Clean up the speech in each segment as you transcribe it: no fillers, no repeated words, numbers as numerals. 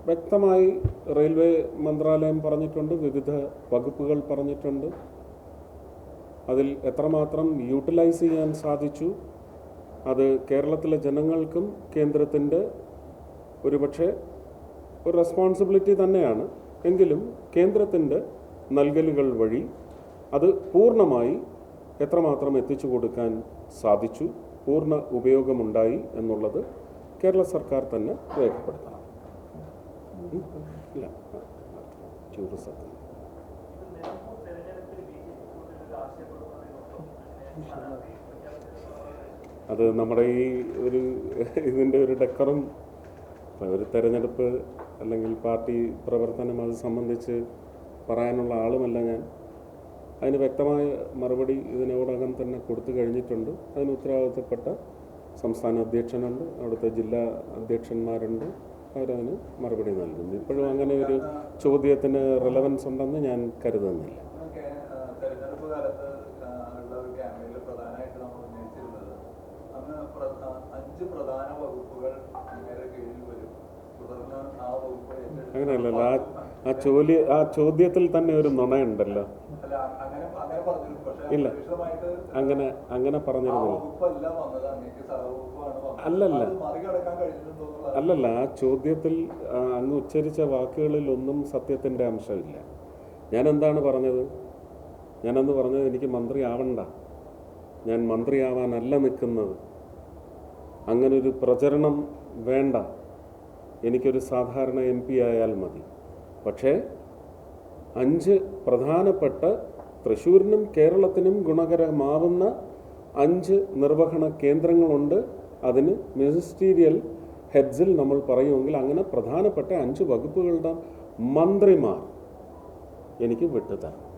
വ്യക്തമായി റെയിൽവേ മന്ത്രാലയം പറഞ്ഞിട്ടുണ്ട്, വിവിധ വകുപ്പുകൾ പറഞ്ഞിട്ടുണ്ട്. അതിൽ എത്രമാത്രം യൂട്ടിലൈസ് ചെയ്യാൻ സാധിച്ചു അത് കേരളത്തിലെ ജനങ്ങൾക്കും കേന്ദ്രത്തിൻ്റെ ഒരുപക്ഷെ ഒരു റെസ്പോൺസിബിലിറ്റി തന്നെയാണ്. എങ്കിലും കേന്ദ്രത്തിൻ്റെ നൽകലുകൾ വഴി അത് പൂർണ്ണമായി എത്രമാത്രം എത്തിച്ചു കൊടുക്കാൻ സാധിച്ചു, പൂർണ്ണ ഉപയോഗമുണ്ടായി എന്നുള്ളത് കേരള സർക്കാർ തന്നെ രേഖപ്പെടുത്തണം. ഇല്ല, ടൂറിസത്തിൽ അത് നമ്മുടെ ഈ ഒരു ഇതിൻ്റെ ഒരു ഡെക്കറും ഒരു തെരഞ്ഞെടുപ്പ് അല്ലെങ്കിൽ പാർട്ടി പ്രവർത്തനം അത് സംബന്ധിച്ച് പറയാനുള്ള ആളുമല്ല ഞാൻ. അതിന് വ്യക്തമായ മറുപടി ഇതിനോടകം തന്നെ കൊടുത്തു കഴിഞ്ഞിട്ടുണ്ട്. അതിന് ഉത്തരവാദിത്തപ്പെട്ട സംസ്ഥാന അധ്യക്ഷനുണ്ട്, അവിടുത്തെ ജില്ലാ അധ്യക്ഷന്മാരുണ്ട്, അവരതിന് മറുപടി നൽകുന്നു. ഇപ്പോഴും അങ്ങനെ ഒരു ചോദ്യത്തിന് റെലവൻസ് ഉണ്ടെന്ന് ഞാൻ കരുതുന്നില്ല. തെരഞ്ഞെടുപ്പ് കാലത്ത് ഉള്ള ഒരു ക്യാമ്പയിനിൽ പ്രധാനമായിട്ട് നമ്മൾ ഉന്നയിച്ചിരുന്നത് അന്ന് 5 പ്രധാന വകുപ്പുകൾ ഇങ്ങനെ കീഴിൽ വരും, തുടർന്ന് ആ വകുപ്പ് അങ്ങനെയല്ലല്ലോ. ആ ചോദ്യത്തിൽ തന്നെ ഒരു നുണയുണ്ടല്ലോ. ഇല്ല, അങ്ങനെ പറഞ്ഞിരുന്നില്ല. അല്ലല്ല, ആ ചോദ്യത്തിൽ അങ്ങ് ഉച്ചരിച്ച വാക്കുകളിൽ ഒന്നും സത്യത്തിൻ്റെ അംശമില്ല. ഞാൻ എന്താണ് പറഞ്ഞത്? ഞാനന്ന് പറഞ്ഞത് എനിക്ക് മന്ത്രി ആവണ്ട, ഞാൻ മന്ത്രിയാവാനല്ല നിൽക്കുന്നത്, അങ്ങനൊരു പ്രചരണം വേണ്ട, എനിക്കൊരു സാധാരണ MP ആയാൽ മതി. പക്ഷേ 5 പ്രധാനപ്പെട്ട തൃശ്ശൂരിനും കേരളത്തിനും ഗുണകരമാവുന്ന 5 നിർവഹണ കേന്ദ്രങ്ങളുണ്ട്. അതിന് മിനിസ്റ്റീരിയൽ ഹെഡ്സിൽ നമ്മൾ പറയുമെങ്കിൽ അങ്ങനെ പ്രധാനപ്പെട്ട 5 വകുപ്പുകളുടെ മന്ത്രിമാർ എനിക്ക് വിട്ടുതരണം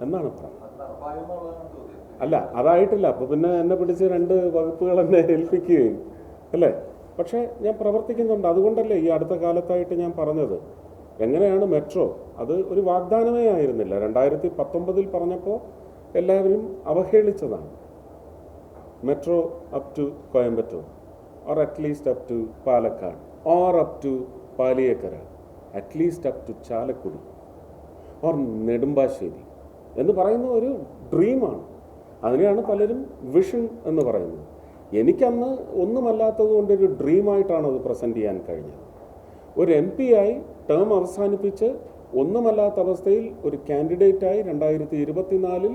എന്നാണ് പറഞ്ഞത്. അല്ല, അതായിട്ടില്ല. അപ്പോൾ പിന്നെ എന്നെ പിടിച്ച് 2 വകുപ്പുകൾ എന്നെ ഏൽപ്പിക്കുകയും അല്ലേ. പക്ഷേ ഞാൻ പ്രവർത്തിക്കുന്നുണ്ട്. അതുകൊണ്ടല്ലേ ഈ അടുത്ത കാലത്തായിട്ട് ഞാൻ പറഞ്ഞത് എങ്ങനെയാണ് മെട്രോ, അത് ഒരു വാഗ്ദാനമേ ആയിരുന്നില്ല. 2019 പറഞ്ഞപ്പോൾ എല്ലാവരും അവഹേളിച്ചതാണ്. Metro up to Coimbatore, or at least up to Palakkad, or up to Paliyekkara, at least up to Chalakudy, or Nedumbassery എന്ന് പറയുന്ന ഒരു ഡ്രീമാണ്. അതിനെയാണ് പലരും വിഷൻ എന്ന് പറയുന്നത്. എനിക്കന്ന് ഒന്നുമല്ലാത്തത് കൊണ്ടൊരു ഡ്രീമായിട്ടാണ് അത് പ്രസൻറ്റ് ചെയ്യാൻ കഴിഞ്ഞത്. ഒരു MP ആയി ടേം അവസാനിപ്പിച്ച് ഒന്നുമല്ലാത്ത അവസ്ഥയിൽ ഒരു കാൻഡിഡേറ്റായി 2024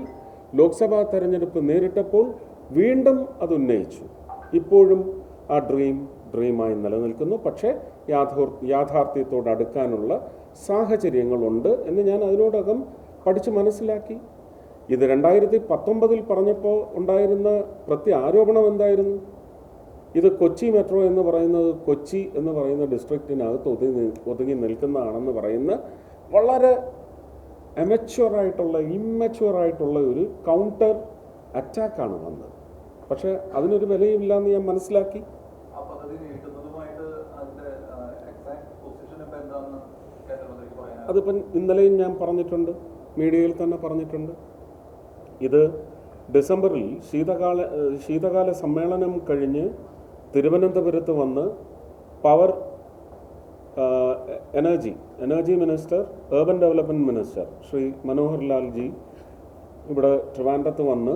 ലോക്സഭാ തെരഞ്ഞെടുപ്പ് നേരിട്ടപ്പോൾ വീണ്ടും അത് ഉന്നയിച്ചു. ഇപ്പോഴും ആ ഡ്രീമായി നിലനിൽക്കുന്നു. പക്ഷേ യാഥാർത്ഥ്യത്തോട് അടുക്കാനുള്ള സാഹചര്യങ്ങളുണ്ട് എന്ന് ഞാൻ അതിനോടകം പഠിച്ച് മനസ്സിലാക്കി. ഇത് 2019 പറഞ്ഞപ്പോൾ ഉണ്ടായിരുന്ന ആരോപണം എന്തായിരുന്നു? ഇത് കൊച്ചി മെട്രോ എന്ന് പറയുന്നത് കൊച്ചി എന്ന് പറയുന്ന ഡിസ്ട്രിക്റ്റിനകത്ത് ഒതുങ്ങി നിൽക്കുന്നതാണെന്ന് പറയുന്ന വളരെ ഇമ്മച്വറായിട്ടുള്ള ഒരു കൗണ്ടർ അറ്റാക്കാണ് വന്നത്. പക്ഷേ അതിനൊരു വിലയില്ല എന്ന് ഞാൻ മനസ്സിലാക്കി. അതിപ്പം ഇന്നലെയും ഞാൻ പറഞ്ഞിട്ടുണ്ട്, മീഡിയയിൽ തന്നെ പറഞ്ഞിട്ടുണ്ട്. ഇത് ഡിസംബറിൽ ശീതകാല സമ്മേളനം കഴിഞ്ഞ് തിരുവനന്തപുരത്ത് വന്ന് power energy minister, urban development minister Shri Manohar Lalji ഇവിടെ ട്രിവാൻഡ്രത്ത് വന്ന്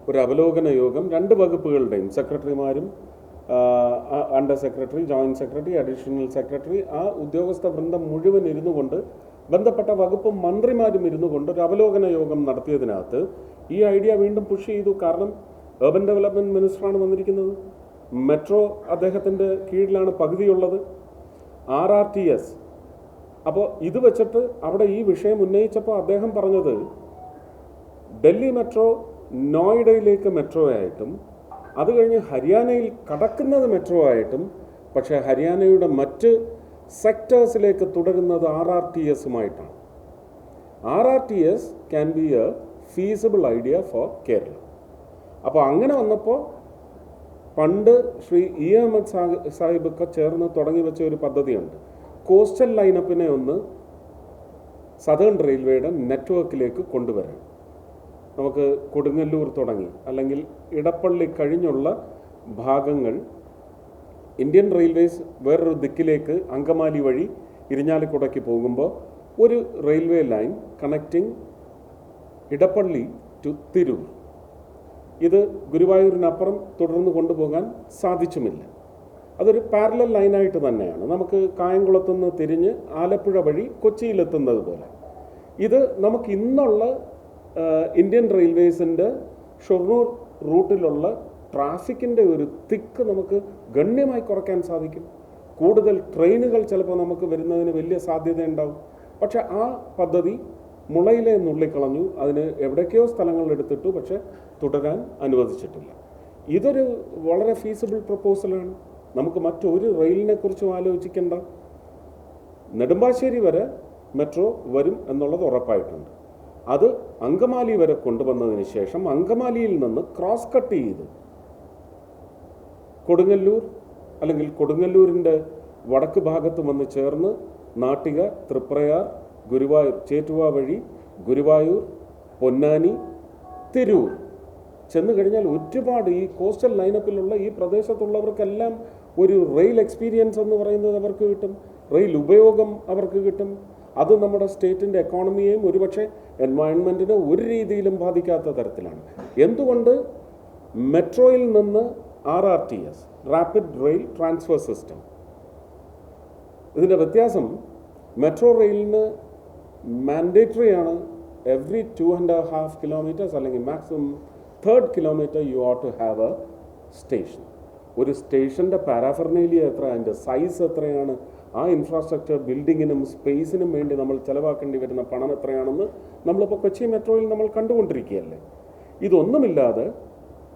ഒരു അവലോകന യോഗം 2 വകുപ്പുകളുടെയും സെക്രട്ടറിമാരും, under secretary, joint secretary, additional secretary, ആ ഉദ്യോഗസ്ഥ വൃന്ദം മുഴുവൻ ഇരുന്നു കൊണ്ട്, ബന്ധപ്പെട്ട വകുപ്പ് മന്ത്രിമാരും ഇരുന്നു കൊണ്ട് ഒരു അവലോകന യോഗം നടത്തിയതിനകത്ത് ഈ ഐഡിയ വീണ്ടും പുഷ് ചെയ്തു. കാരണം ഏർബൻ ഡെവലപ്മെൻറ്റ് മിനിസ്റ്ററാണ് വന്നിരിക്കുന്നത്, മെട്രോ അദ്ദേഹത്തിൻ്റെ കീഴിലാണ് പകുതിയുള്ളത്, RRTS. അപ്പോൾ ഇത് വെച്ചിട്ട് അവിടെ ഈ വിഷയം ഉന്നയിച്ചപ്പോൾ അദ്ദേഹം പറഞ്ഞത് ഡൽഹി മെട്രോ നോയിഡയിലേക്ക് മെട്രോ ആയിട്ടും അത് കഴിഞ്ഞ് ഹരിയാനയിൽ കടക്കുന്നത് മെട്രോ ആയിട്ടും, പക്ഷേ ഹരിയാനയുടെ മറ്റ് സെക്ടേഴ്സിലേക്ക് തുടരുന്നത് RRTSുമായിട്ടാണ്. RRTS can be a feasible idea for Kerala. അപ്പോൾ അങ്ങനെ വന്നപ്പോൾ പണ്ട് ശ്രീ അഹമ്മദ് സാഹിബൊക്കെ ചേർന്ന് തുടങ്ങി വെച്ച ഒരു പദ്ധതിയുണ്ട്. കോസ്റ്റൽ ലൈനപ്പിനെ ഒന്ന് സദേൺ റെയിൽവേയുടെ നെറ്റ്വർക്കിലേക്ക് കൊണ്ടുവരാൻ. നമുക്ക് കൊടുങ്ങല്ലൂർ തുടങ്ങി അല്ലെങ്കിൽ ഇടപ്പള്ളി കഴിഞ്ഞുള്ള ഭാഗങ്ങൾ ഇന്ത്യൻ റെയിൽവേസ് വേറൊരു ദിക്കിലേക്ക് അങ്കമാലി വഴി ഇരിഞ്ഞാലക്കുടയ്ക്ക് പോകുമ്പോൾ ഒരു railway line connecting Edappally to Tirur. ഇത് ഗുരുവായൂരിനപ്പുറം തുടർന്ന് കൊണ്ടുപോകാൻ സാധിച്ചുമില്ല. അതൊരു പാരലൽ ലൈനായിട്ട് തന്നെയാണ്. നമുക്ക് കായംകുളത്തുനിന്ന് തിരിഞ്ഞ് ആലപ്പുഴ വഴി കൊച്ചിയിലെത്തുന്നത് പോലെ. ഇത് നമുക്ക് ഇന്നുള്ള ഇന്ത്യൻ റെയിൽവേസിൻ്റെ ഷൊർണൂർ റൂട്ടിലുള്ള ട്രാഫിക്കിൻ്റെ ഒരു തിക്ക് നമുക്ക് ഗണ്യമായി കുറയ്ക്കാൻ സാധിക്കും. കൂടുതൽ ട്രെയിനുകൾ ചിലപ്പോൾ നമുക്ക് വരുന്നതിന് വലിയ സാധ്യതയുണ്ടാവും. പക്ഷെ ആ പദ്ധതി മുളയിലെ നുള്ളിക്കളഞ്ഞു. അതിന് എവിടേക്കോ സ്ഥലങ്ങൾ എടുത്തിട്ടു, പക്ഷെ തുടരാൻ അനുവദിച്ചിട്ടില്ല. ഇതൊരു വളരെ ഫീസിബിൾ പ്രപ്പോസലാണ്. നമുക്ക് മറ്റൊരു റെയിലിനെ കുറിച്ചും ആലോചിക്കേണ്ട. നെടുമ്പാശ്ശേരി വരെ മെട്രോ വരും എന്നുള്ളത് ഉറപ്പായിട്ടുണ്ട്. അത് അങ്കമാലി വരെ കൊണ്ടുവന്നതിന് ശേഷം അങ്കമാലിയിൽ നിന്ന് ക്രോസ് കട്ട് ചെയ്ത് കൊടുങ്ങല്ലൂർ അല്ലെങ്കിൽ കൊടുങ്ങല്ലൂരിൻ്റെ വടക്ക് ഭാഗത്ത് വന്ന് ചേർന്ന് നാട്ടിക, തൃപ്രയാർ, ഗുരുവായൂർ, ചേറ്റുവ വഴി ഗുരുവായൂർ, പൊന്നാനി, തിരൂർ ചെന്ന് കഴിഞ്ഞാൽ ഒരുപാട് ഈ കോസ്റ്റൽ ലൈനപ്പിലുള്ള ഈ പ്രദേശത്തുള്ളവർക്കെല്ലാം ഒരു റെയിൽ എക്സ്പീരിയൻസ് എന്ന് പറയുന്നത് അവർക്ക് കിട്ടും. റെയിൽ ഉപയോഗം അവർക്ക് കിട്ടും. അത് നമ്മുടെ സ്റ്റേറ്റിൻ്റെ എക്കോണമിയെയും ഒരുപക്ഷെ എൻവയൺമെൻറ്റിനെ ഒരു രീതിയിലും ബാധിക്കാത്ത തരത്തിലാണ്. എന്തുകൊണ്ട് മെട്രോയിൽ നിന്ന് RRTS, rapid rail transfer system, ഇതിൻ്റെ വ്യത്യാസം മെട്രോ റെയിലിന് മാൻഡേറ്ററി ആണ്. എവറി 2.5 കിലോമീറ്റേഴ്സ് അല്ലെങ്കിൽ maximum 3rd kilometre you ought to have a station. ഒരു സ്റ്റേഷൻ്റെ പാരാഫർനേലിയ എത്ര, അതിൻ്റെ സൈസ് എത്രയാണ്, ആ ഇൻഫ്രാസ്ട്രക്ചർ ബിൽഡിങ്ങിനും സ്പേസിനും വേണ്ടി നമ്മൾ ചിലവാക്കേണ്ടി വരുന്ന പണം എത്രയാണെന്ന് നമ്മളിപ്പോൾ കൊച്ചി മെട്രോയിൽ നമ്മൾ കണ്ടുകൊണ്ടിരിക്കുകയല്ലേ. ഇതൊന്നുമില്ലാതെ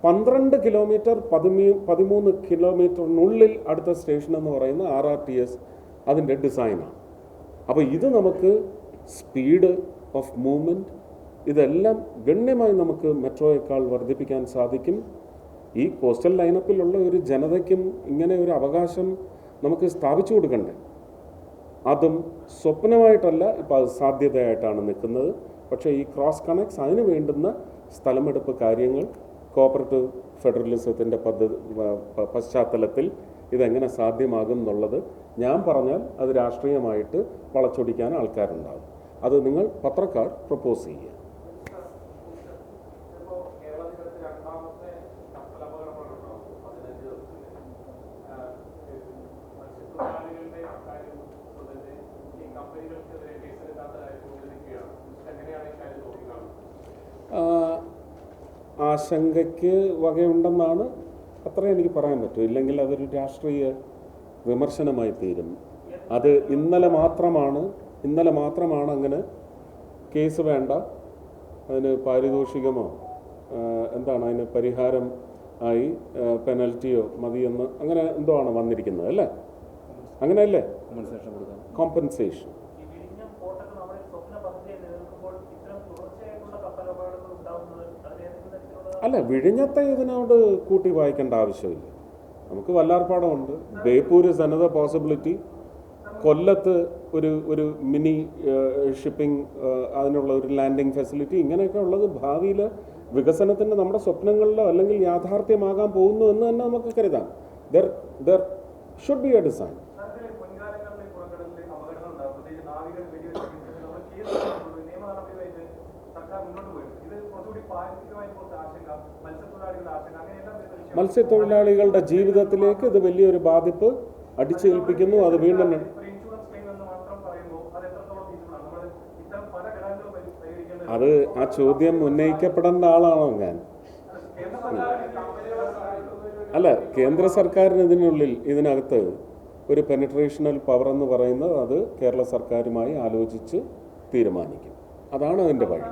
12 കിലോമീറ്റർ 13 കിലോമീറ്ററിനുള്ളിൽ അടുത്ത സ്റ്റേഷൻ എന്ന് പറയുന്ന RRTS അതിൻ്റെ ഡിസൈനാണ്. അപ്പോൾ ഇത് നമുക്ക് സ്പീഡ് ഓഫ് മൂവ്മെൻറ്റ് ഇതെല്ലാം ഗണ്യമായി നമുക്ക് മെട്രോയേക്കാൾ വർദ്ധിപ്പിക്കാൻ സാധിക്കും. ഈ കോസ്റ്റൽ ലൈനപ്പിലുള്ള ഒരു ജനതയ്ക്കും ഇങ്ങനെ ഒരു അവകാശം നമുക്ക് സ്ഥാപിച്ചു കൊടുക്കണ്ടേ. അതും സ്വപ്നമായിട്ടല്ല, ഇപ്പോൾ അത് സാധ്യതയായിട്ടാണ് നിൽക്കുന്നത്. പക്ഷേ ഈ ക്രോസ് കണക്ട്സ് അതിന് വേണ്ടുന്ന സ്ഥലമെടുപ്പ് കാര്യങ്ങൾ കോപ്പറേറ്റീവ് ഫെഡറലിസത്തിൻ്റെ പശ്ചാത്തലത്തിൽ ഇതെങ്ങനെ സാധ്യമാകും എന്നുള്ളത് ഞാൻ പറഞ്ഞാൽ അത് രാഷ്ട്രീയമായിട്ട് വളച്ചൊടിക്കാൻ ആൾക്കാരുണ്ടാകും. അത് നിങ്ങൾ പത്രക്കാർ പ്രപ്പോസ് ചെയ്യുക. ആശങ്കയ്ക്ക് വകയുണ്ടെന്നാണ് അത്രേ എനിക്ക് പറയാൻ പറ്റൂ. ഇല്ലെങ്കിൽ അതൊരു രാഷ്ട്രീയ വിമർശനമായി തീരും. അത് ഇന്നലെ മാത്രമാണ് അങ്ങനെ കേസ് വേണ്ട, അതിന് പാരിതോഷികമോ എന്താണ് അതിന് പരിഹാരം ആയി പെനൽറ്റിയോ മതിയെന്ന് അങ്ങനെ എന്തോ ആണ് വന്നിരിക്കുന്നത് അല്ലേ? അങ്ങനെയല്ലേ? കോമ്പൻസേഷൻ. അല്ല, വിഴിഞ്ഞത്തെ ഇതിനോട് കൂട്ടി വായിക്കേണ്ട ആവശ്യമില്ല. നമുക്ക് വല്ലാർപാടമുണ്ട്, ബേപ്പൂർ ഇസ് അനദർ പോസിബിലിറ്റി, കൊല്ലത്ത് ഒരു മിനി ഷിപ്പിംഗ് അതിനുള്ള ഒരു ലാൻഡിങ് ഫെസിലിറ്റി, ഇങ്ങനെയൊക്കെ ഉള്ളത് ഭാവിയിൽ വികസനത്തിൻ്റെ നമ്മുടെ സ്വപ്നങ്ങളിലോ അല്ലെങ്കിൽ യാഥാർത്ഥ്യമാകാൻ പോകുന്നു എന്ന് തന്നെ നമുക്ക് കരുതാം. There should be A design. മത്സ്യത്തൊഴിലാളികളുടെ ജീവിതത്തിലേക്ക് ഇത് വലിയൊരു ബാധിപ്പ് അടിച്ചേൽപ്പിക്കുന്നു. അത് വീണ്ടും അത് ആ ചോദ്യം ഉന്നയിക്കപ്പെടേണ്ട ആളാണോ ഞാൻ? അല്ല, കേന്ദ്ര സർക്കാരിന് ഇതിനകത്ത് ഒരു പെനിട്രേഷണൽ പവർ എന്ന് പറയുന്നത് അത് കേരള സർക്കാരുമായി ആലോചിച്ച് തീരുമാനിക്കും. അതാണ് അതിൻ്റെ വഴി.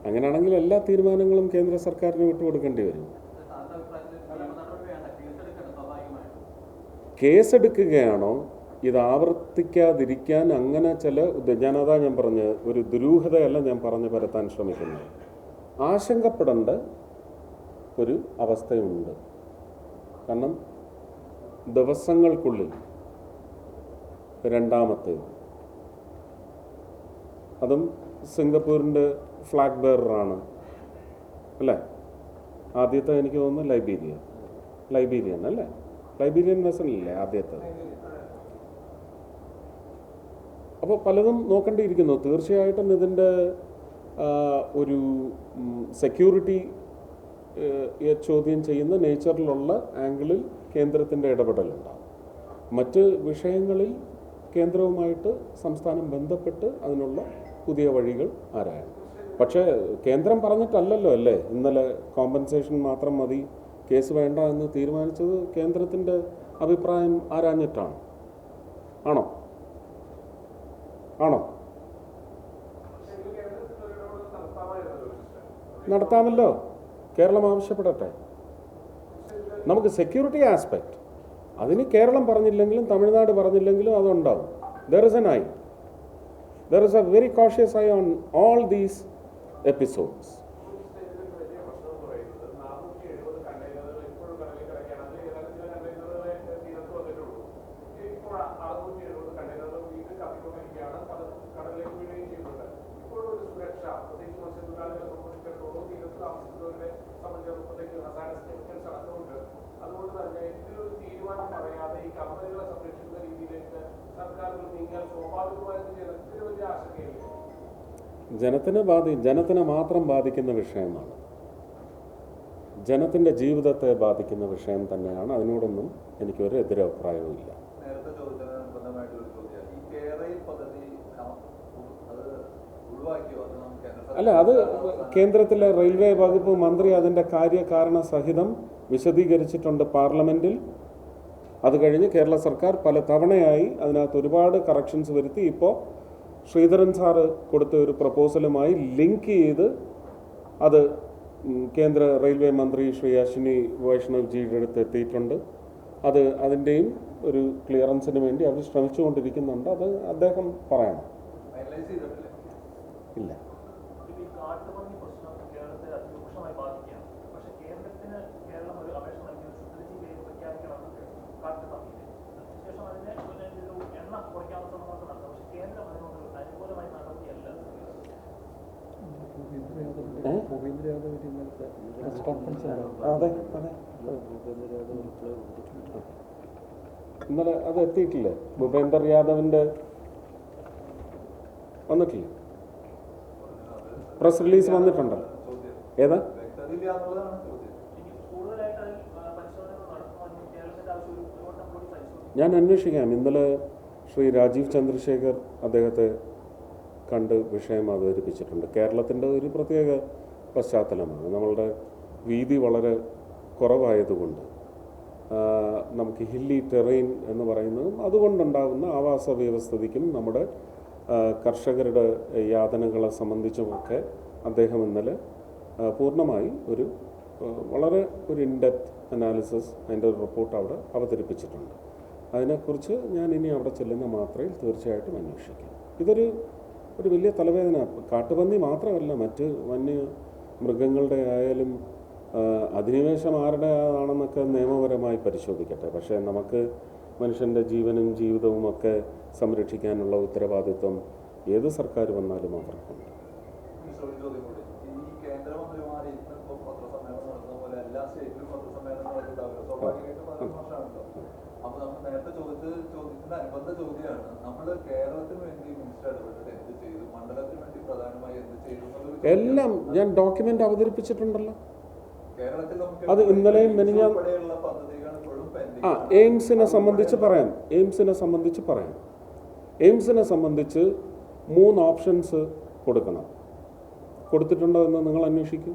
അങ്ങനെയാണെങ്കിൽ എല്ലാ തീരുമാനങ്ങളും കേന്ദ്ര സർക്കാരിന് വിട്ടുകൊടുക്കേണ്ടി വരും. കേസെടുക്കുകയാണോ ഇത് ആവർത്തിക്കാതിരിക്കാൻ അങ്ങനെ ചില ഞാനതാ ഞാൻ പറഞ്ഞത്, ഒരു ദുരൂഹതയല്ല ഞാൻ പറഞ്ഞു പരത്താൻ ശ്രമിക്കുന്നത്. ആശങ്കപ്പെടേണ്ട ഒരു അവസ്ഥയുണ്ട്. കാരണം ദിവസങ്ങൾക്കുള്ളിൽ രണ്ടാമത്തേത്, അതും സിംഗപ്പൂരിൻ്റെ ഫ്ലാഗ് ബെയറാണ് അല്ലേ? ആദ്യത്തെ എനിക്ക് തോന്നുന്നു ലൈബീരിയൻ അല്ലേ? ലൈബീരിയൻ വെസലില്ലേ ആദ്യത്തെ. അപ്പോൾ പലതും നോക്കേണ്ടിയിരിക്കുന്നു. തീർച്ചയായിട്ടും ഇതിൻ്റെ ഒരു സെക്യൂരിറ്റി ചോദ്യം ചെയ്യുന്ന നേച്ചറിലുള്ള ആംഗിളിൽ കേന്ദ്രത്തിൻ്റെ ഇടപെടലുണ്ടാകും. മറ്റ് വിഷയങ്ങളിൽ കേന്ദ്രവുമായിട്ട് സംസ്ഥാനം ബന്ധപ്പെട്ട് അതിനുള്ള പുതിയ വഴികൾ ആരായണം. പക്ഷേ കേന്ദ്രം പറഞ്ഞിട്ടല്ലല്ലോ അല്ലേ ഇന്നലെ കോമ്പൻസേഷൻ മാത്രം മതി, കേസ് വേണ്ട എന്ന് തീരുമാനിച്ചത്. കേന്ദ്രത്തിൻ്റെ അഭിപ്രായം ആരാഞ്ഞിട്ടാണ്. ആണോ? നടത്താമല്ലോ, കേരളം ആവശ്യപ്പെടട്ടെ. നമുക്ക് സെക്യൂരിറ്റി ആസ്പെക്ട് അതിന് കേരളം പറഞ്ഞില്ലെങ്കിലും തമിഴ്നാട് പറഞ്ഞില്ലെങ്കിലും അതുണ്ടാവും. There is an eye, there is a very cautious eye on all these episodes. ജനത്തിനെ മാത്രം ബാധിക്കുന്ന വിഷയമാണ്, ജനത്തിൻ്റെ ജീവിതത്തെ ബാധിക്കുന്ന വിഷയം തന്നെയാണ്. അതിനോടൊന്നും എനിക്കൊരു എതിരഭിപ്രായവും ഇല്ല. അല്ല, അത് കേന്ദ്രത്തിലെ റെയിൽവേ വകുപ്പ് മന്ത്രി അതിൻ്റെ കാര്യകാരണ സഹിതം വിശദീകരിച്ചിട്ടുണ്ട് പാർലമെൻറ്റിൽ. അത് കഴിഞ്ഞ് കേരള സർക്കാർ പല തവണയായി അതിനകത്ത് ഒരുപാട് കറക്ഷൻസ് വരുത്തി. ഇപ്പോൾ ശ്രീധരൻ സാറ് കൊടുത്ത ഒരു പ്രപ്പോസലുമായി ലിങ്ക് ചെയ്ത് അത് കേന്ദ്ര റെയിൽവേ മന്ത്രി ശ്രീ അശ്വിനി വൈഷ്ണവ് ജിയുടെ അടുത്ത് എത്തിയിട്ടുണ്ട്. അതിൻ്റെയും ഒരു ക്ലിയറൻസിന് വേണ്ടി അവർ ശ്രമിച്ചുകൊണ്ടിരിക്കുന്നുണ്ട്. അത് അദ്ദേഹം പറയണം. ഇല്ല, ഇന്നലെ അത് എത്തിയിട്ടില്ലേ? ഭൂപേന്ദർ യാദവിൻ്റെ വന്നിട്ടില്ലേ? പ്രസ് റിലീസ് വന്നിട്ടുണ്ടല്ലോ. ഏതാ? ഞാൻ അന്വേഷിക്കാം. ഇന്നലെ ശ്രീ രാജീവ് ചന്ദ്രശേഖർ അദ്ദേഹത്തെ കണ്ട് വിഷയം അവതരിപ്പിച്ചിട്ടുണ്ട്. കേരളത്തിൻ്റെ ഒരു പ്രത്യേക പശ്ചാത്തലമാണ്. നമ്മളുടെ വീതി വളരെ കുറവായതുകൊണ്ട് നമുക്ക് ഹില്ലി ടെറൈൻ എന്ന് പറയുന്നതും അതുകൊണ്ടുണ്ടാകുന്ന ആവാസ വ്യവസ്ഥിതിക്കും നമ്മുടെ കർഷകരുടെ യാതനകളെ സംബന്ധിച്ചുമൊക്കെ അദ്ദേഹം ഇന്നലെ പൂർണ്ണമായി വളരെ ഇൻഡെപ്ത് അനാലിസിസ് അതിൻ്റെ ഒരു റിപ്പോർട്ട് അവിടെ അവതരിപ്പിച്ചിട്ടുണ്ട്. അതിനെക്കുറിച്ച് ഞാൻ ഇനി അവിടെ ചെല്ലുന്ന മാത്രയിൽ തീർച്ചയായിട്ടും അന്വേഷിക്കും. ഇതൊരു വലിയ തലവേദന. കാട്ടുപന്നി മാത്രമല്ല, മറ്റ് വന്യമൃഗങ്ങളുടെ ആയാലും അധിനിവേശം ആരുടേതാണെന്നൊക്കെ നിയമപരമായി പരിശോധിക്കട്ടെ. പക്ഷേ നമുക്ക് മനുഷ്യൻ്റെ ജീവനും ജീവിതവും ഒക്കെ സംരക്ഷിക്കാനുള്ള ഉത്തരവാദിത്വം ഏത് സർക്കാർ വന്നാലും അവർക്കുണ്ട്. എല്ലാം ഞാൻ ഡോക്യുമെന്റ് അവതരിപ്പിച്ചിട്ടുണ്ടല്ലോ. അത് ഇന്നലെയും എയിംസിനെ സംബന്ധിച്ച് പറയാം. എയിംസിനെ സംബന്ധിച്ച് 3 ഓപ്ഷൻസ് കൊടുത്തിട്ടുണ്ടോ എന്ന് നിങ്ങൾ അന്വേഷിക്കൂ.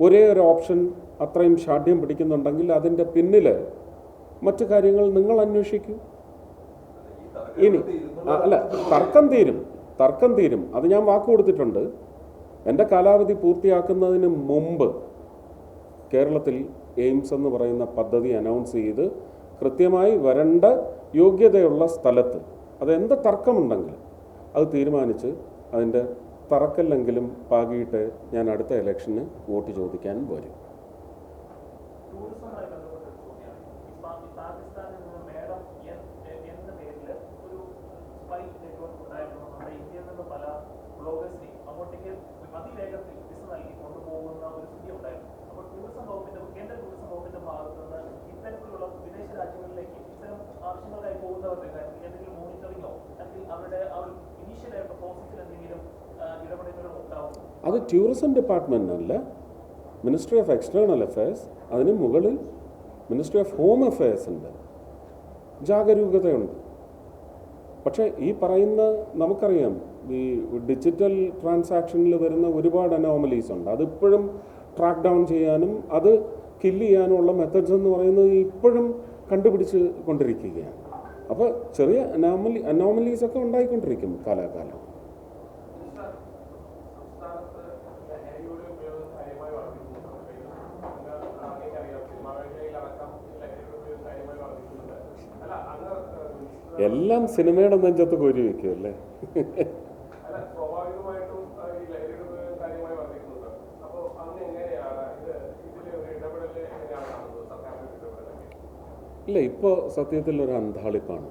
ഒരേ ഒരു ഓപ്ഷൻ അത്രയും ഷാഠ്യം പിടിക്കുന്നുണ്ടെങ്കിൽ അതിൻ്റെ പിന്നിൽ മറ്റു കാര്യങ്ങൾ നിങ്ങൾ അന്വേഷിക്കൂ. ഇനി അല്ല, തർക്കം തീരും. അത് ഞാൻ വാക്ക് കൊടുത്തിട്ടുണ്ട്. എൻ്റെ കാലാവധി പൂർത്തിയാക്കുന്നതിന് മുമ്പ് കേരളത്തിൽ എയിംസ് എന്ന് പറയുന്ന പദ്ധതി അനൗൺസ് ചെയ്ത് കൃത്യമായി വരേണ്ട യോഗ്യതയുള്ള സ്ഥലത്ത് അതെന്ത് തർക്കമുണ്ടെങ്കിലും അത് തീരുമാനിച്ച് അതിൻ്റെ തറക്കല്ലെങ്കിലും പാകിയിട്ട് ഞാൻ അടുത്ത ഇലക്ഷന് വോട്ട് ചോദിക്കാൻ വരും. ടൂറിസം വകുപ്പിന്റെ കേന്ദ്ര ടൂറിസം വകുപ്പിന്റെ ഭാഗത്ത് നിന്ന് ഇത്തരത്തിലുള്ള വിദേശ രാജ്യങ്ങളിലേക്ക് ഇത്തരം ആവശ്യങ്ങൾക്കായി പോകുന്നവരുടെ കാര്യത്തിൽ എന്തെങ്കിലും മോണിറ്ററിങ്ങോ അല്ലെങ്കിൽ അവരുടെ ആ ഒരു ഇനീഷ്യൽ ആയിട്ടുള്ള പ്രോസസ്സിൽ എന്തെങ്കിലും ഇടപെടലുകൾ ഉണ്ടാവും? അത് ടൂറിസം ഡിപ്പാർട്ട്മെന്റ് അല്ല, മിനിസ്ട്രി ഓഫ് എക്സ്റ്റേണൽ അഫയേഴ്സ്. അതിന് മുകളിൽ മിനിസ്ട്രി ഓഫ് ഹോം അഫയേഴ്സ് ഉണ്ട്. ജാഗരൂകതയുണ്ട്. പക്ഷേ ഈ പറയുന്ന നമുക്കറിയാം, ഈ ഡിജിറ്റൽ ട്രാൻസാക്ഷനിൽ വരുന്ന ഒരുപാട് അനോമലീസ് ഉണ്ട്. അതിപ്പോഴും ട്രാക്ക് ഡൗൺ ചെയ്യാനും അത് കില്ല് ചെയ്യാനുമുള്ള മെത്തഡ്സ് എന്ന് പറയുന്നത് ഇപ്പോഴും കണ്ടുപിടിച്ച് കൊണ്ടിരിക്കുകയാണ്. അപ്പോൾ ചെറിയ അനോമലീസ് ഒക്കെ ഉണ്ടായിക്കൊണ്ടിരിക്കും കാലാകാലം. എല്ലാം സിനിമയുടെ നെഞ്ചത്ത് കോരി വയ്ക്കും അല്ലേ? ഇല്ല, ഇപ്പോൾ സത്യത്തിൽ ഒരു അന്താളിപ്പാണ്.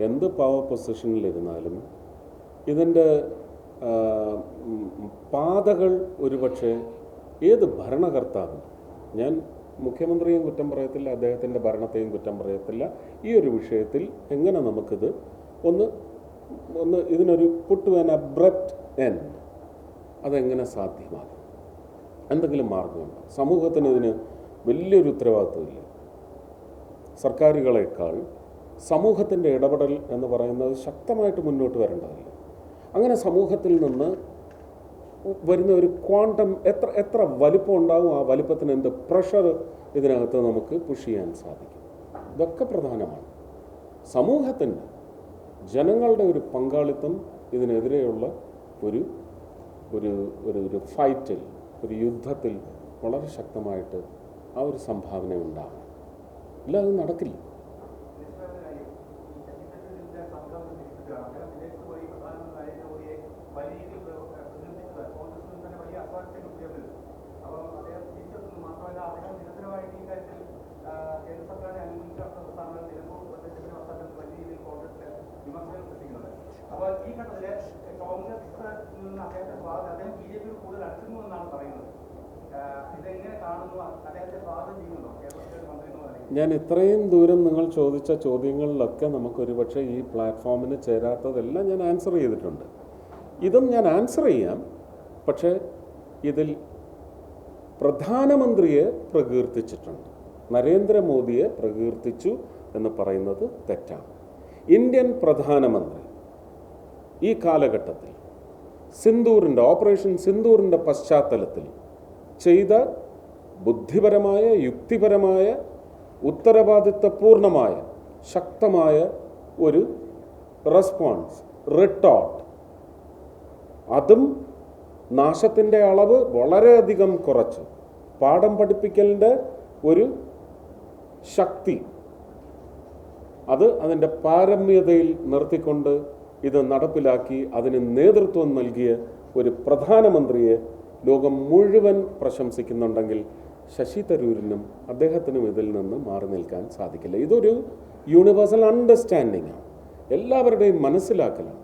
എന്ത് പവർ പൊസിഷനിലിരുന്നാലും ഇതിൻ്റെ പാതകൾ ഒരുപക്ഷെ ഏത് ഭരണകർത്താവും, ഞാൻ മുഖ്യമന്ത്രിയും കുറ്റം പറയത്തില്ല, അദ്ദേഹത്തിൻ്റെ ഭരണത്തെയും കുറ്റം പറയത്തില്ല, ഈ ഒരു വിഷയത്തിൽ എങ്ങനെ നമുക്കിത് ഒന്ന് ഇതിനൊരു പുട്ട് ആൻ അബ്രപ്റ്റ് എൻഡ്, അതെങ്ങനെ സാധ്യമാകും? എന്തെങ്കിലും മാർഗമുണ്ടോ? സമൂഹത്തിന് ഇതിന് വലിയൊരു ഉത്തരവാദിത്വമില്ല. സർക്കാരുകളേക്കാൾ സമൂഹത്തിൻ്റെ ഇടപെടൽ എന്ന് പറയുന്നത് ശക്തമായിട്ട് മുന്നോട്ട് വരേണ്ടതല്ല. അങ്ങനെ സമൂഹത്തിൽ നിന്ന് വരുന്ന ഒരു ക്വാണ്ടം എത്ര വലിപ്പം ഉണ്ടാവും, ആ വലിപ്പത്തിന് എന്ത് പ്രഷർ ഇതിനകത്ത് നമുക്ക് പുഷ് ചെയ്യാൻ സാധിക്കും. ഇതൊക്കെ പ്രധാനമാണ്. സമൂഹത്തിൻ്റെ, ജനങ്ങളുടെ ഒരു പങ്കാളിത്തം ഇതിനെതിരെയുള്ള ഒരു ഒരു ഒരു ഫൈറ്റിൽ, ഒരു യുദ്ധത്തിൽ വളരെ ശക്തമായിട്ട് ആ ഒരു സംഭാവന ഉണ്ടാകും. ഇല്ല, അത് നടക്കില്ല. അപ്പോൾ ഈ ഘട്ടത്തില് കോൺഗ്രസ് നിന്ന് അദ്ദേഹത്തെ അദ്ദേഹം BJP കൂടുതൽ അടുക്കുന്നു എന്നാണ് പറയുന്നത്. ഇതെങ്ങനെ കാണുന്നു? അദ്ദേഹത്തെ സ്വാഗതം ചെയ്യുന്നുണ്ടോ കേരളത്തിലെ മന്ത്രി എന്ന് പറയുന്നത്? ഞാൻ ഇത്രയും ദൂരം നിങ്ങൾ ചോദിച്ച ചോദ്യങ്ങളിലൊക്കെ നമുക്കൊരുപക്ഷെ ഈ പ്ലാറ്റ്ഫോമിന് ചേരാത്തതെല്ലാം ഞാൻ ആൻസർ ചെയ്തിട്ടുണ്ട്. ഇതും ഞാൻ ആൻസർ ചെയ്യാം. പക്ഷേ ഇതിൽ പ്രധാനമന്ത്രിയെ പ്രകീർത്തിച്ചിട്ടുണ്ട്, നരേന്ദ്രമോദിയെ പ്രകീർത്തിച്ചു എന്ന് പറയുന്നത് തെറ്റാണ്. ഇന്ത്യൻ പ്രധാനമന്ത്രി ഈ കാലഘട്ടത്തിൽ ഓപ്പറേഷൻ സിന്ദൂറിൻ്റെ പശ്ചാത്തലത്തിൽ ചെയ്ത ബുദ്ധിപരമായ, യുക്തിപരമായ, ഉത്തരവാദിത്വപൂർണമായ, ശക്തമായ ഒരു റെസ്പോൺസ്, റിട്ടോർട്ട്, അതും നാശത്തിൻ്റെ അളവ് വളരെയധികം കുറച്ചു. പാഠം പഠിപ്പിക്കലിൻ്റെ ഒരു ശക്തി, അത് അതിൻ്റെ പാരമ്യതയിൽ നിർത്തിക്കൊണ്ട് ഇത് നടപ്പിലാക്കി അതിന് നേതൃത്വം നൽകിയ ഒരു പ്രധാനമന്ത്രിയെ ലോകം മുഴുവൻ പ്രശംസിക്കുന്നുണ്ടെങ്കിൽ ശശി തരൂരിനും അദ്ദേഹത്തിനും ഇതിൽ നിന്ന് മാറി നിൽക്കാൻ സാധിക്കില്ല. ഇതൊരു യൂണിവേഴ്സൽ അണ്ടർസ്റ്റാൻഡിംഗ് ആണ്, എല്ലാവരുടെയും മനസ്സിലാക്കലാണ്.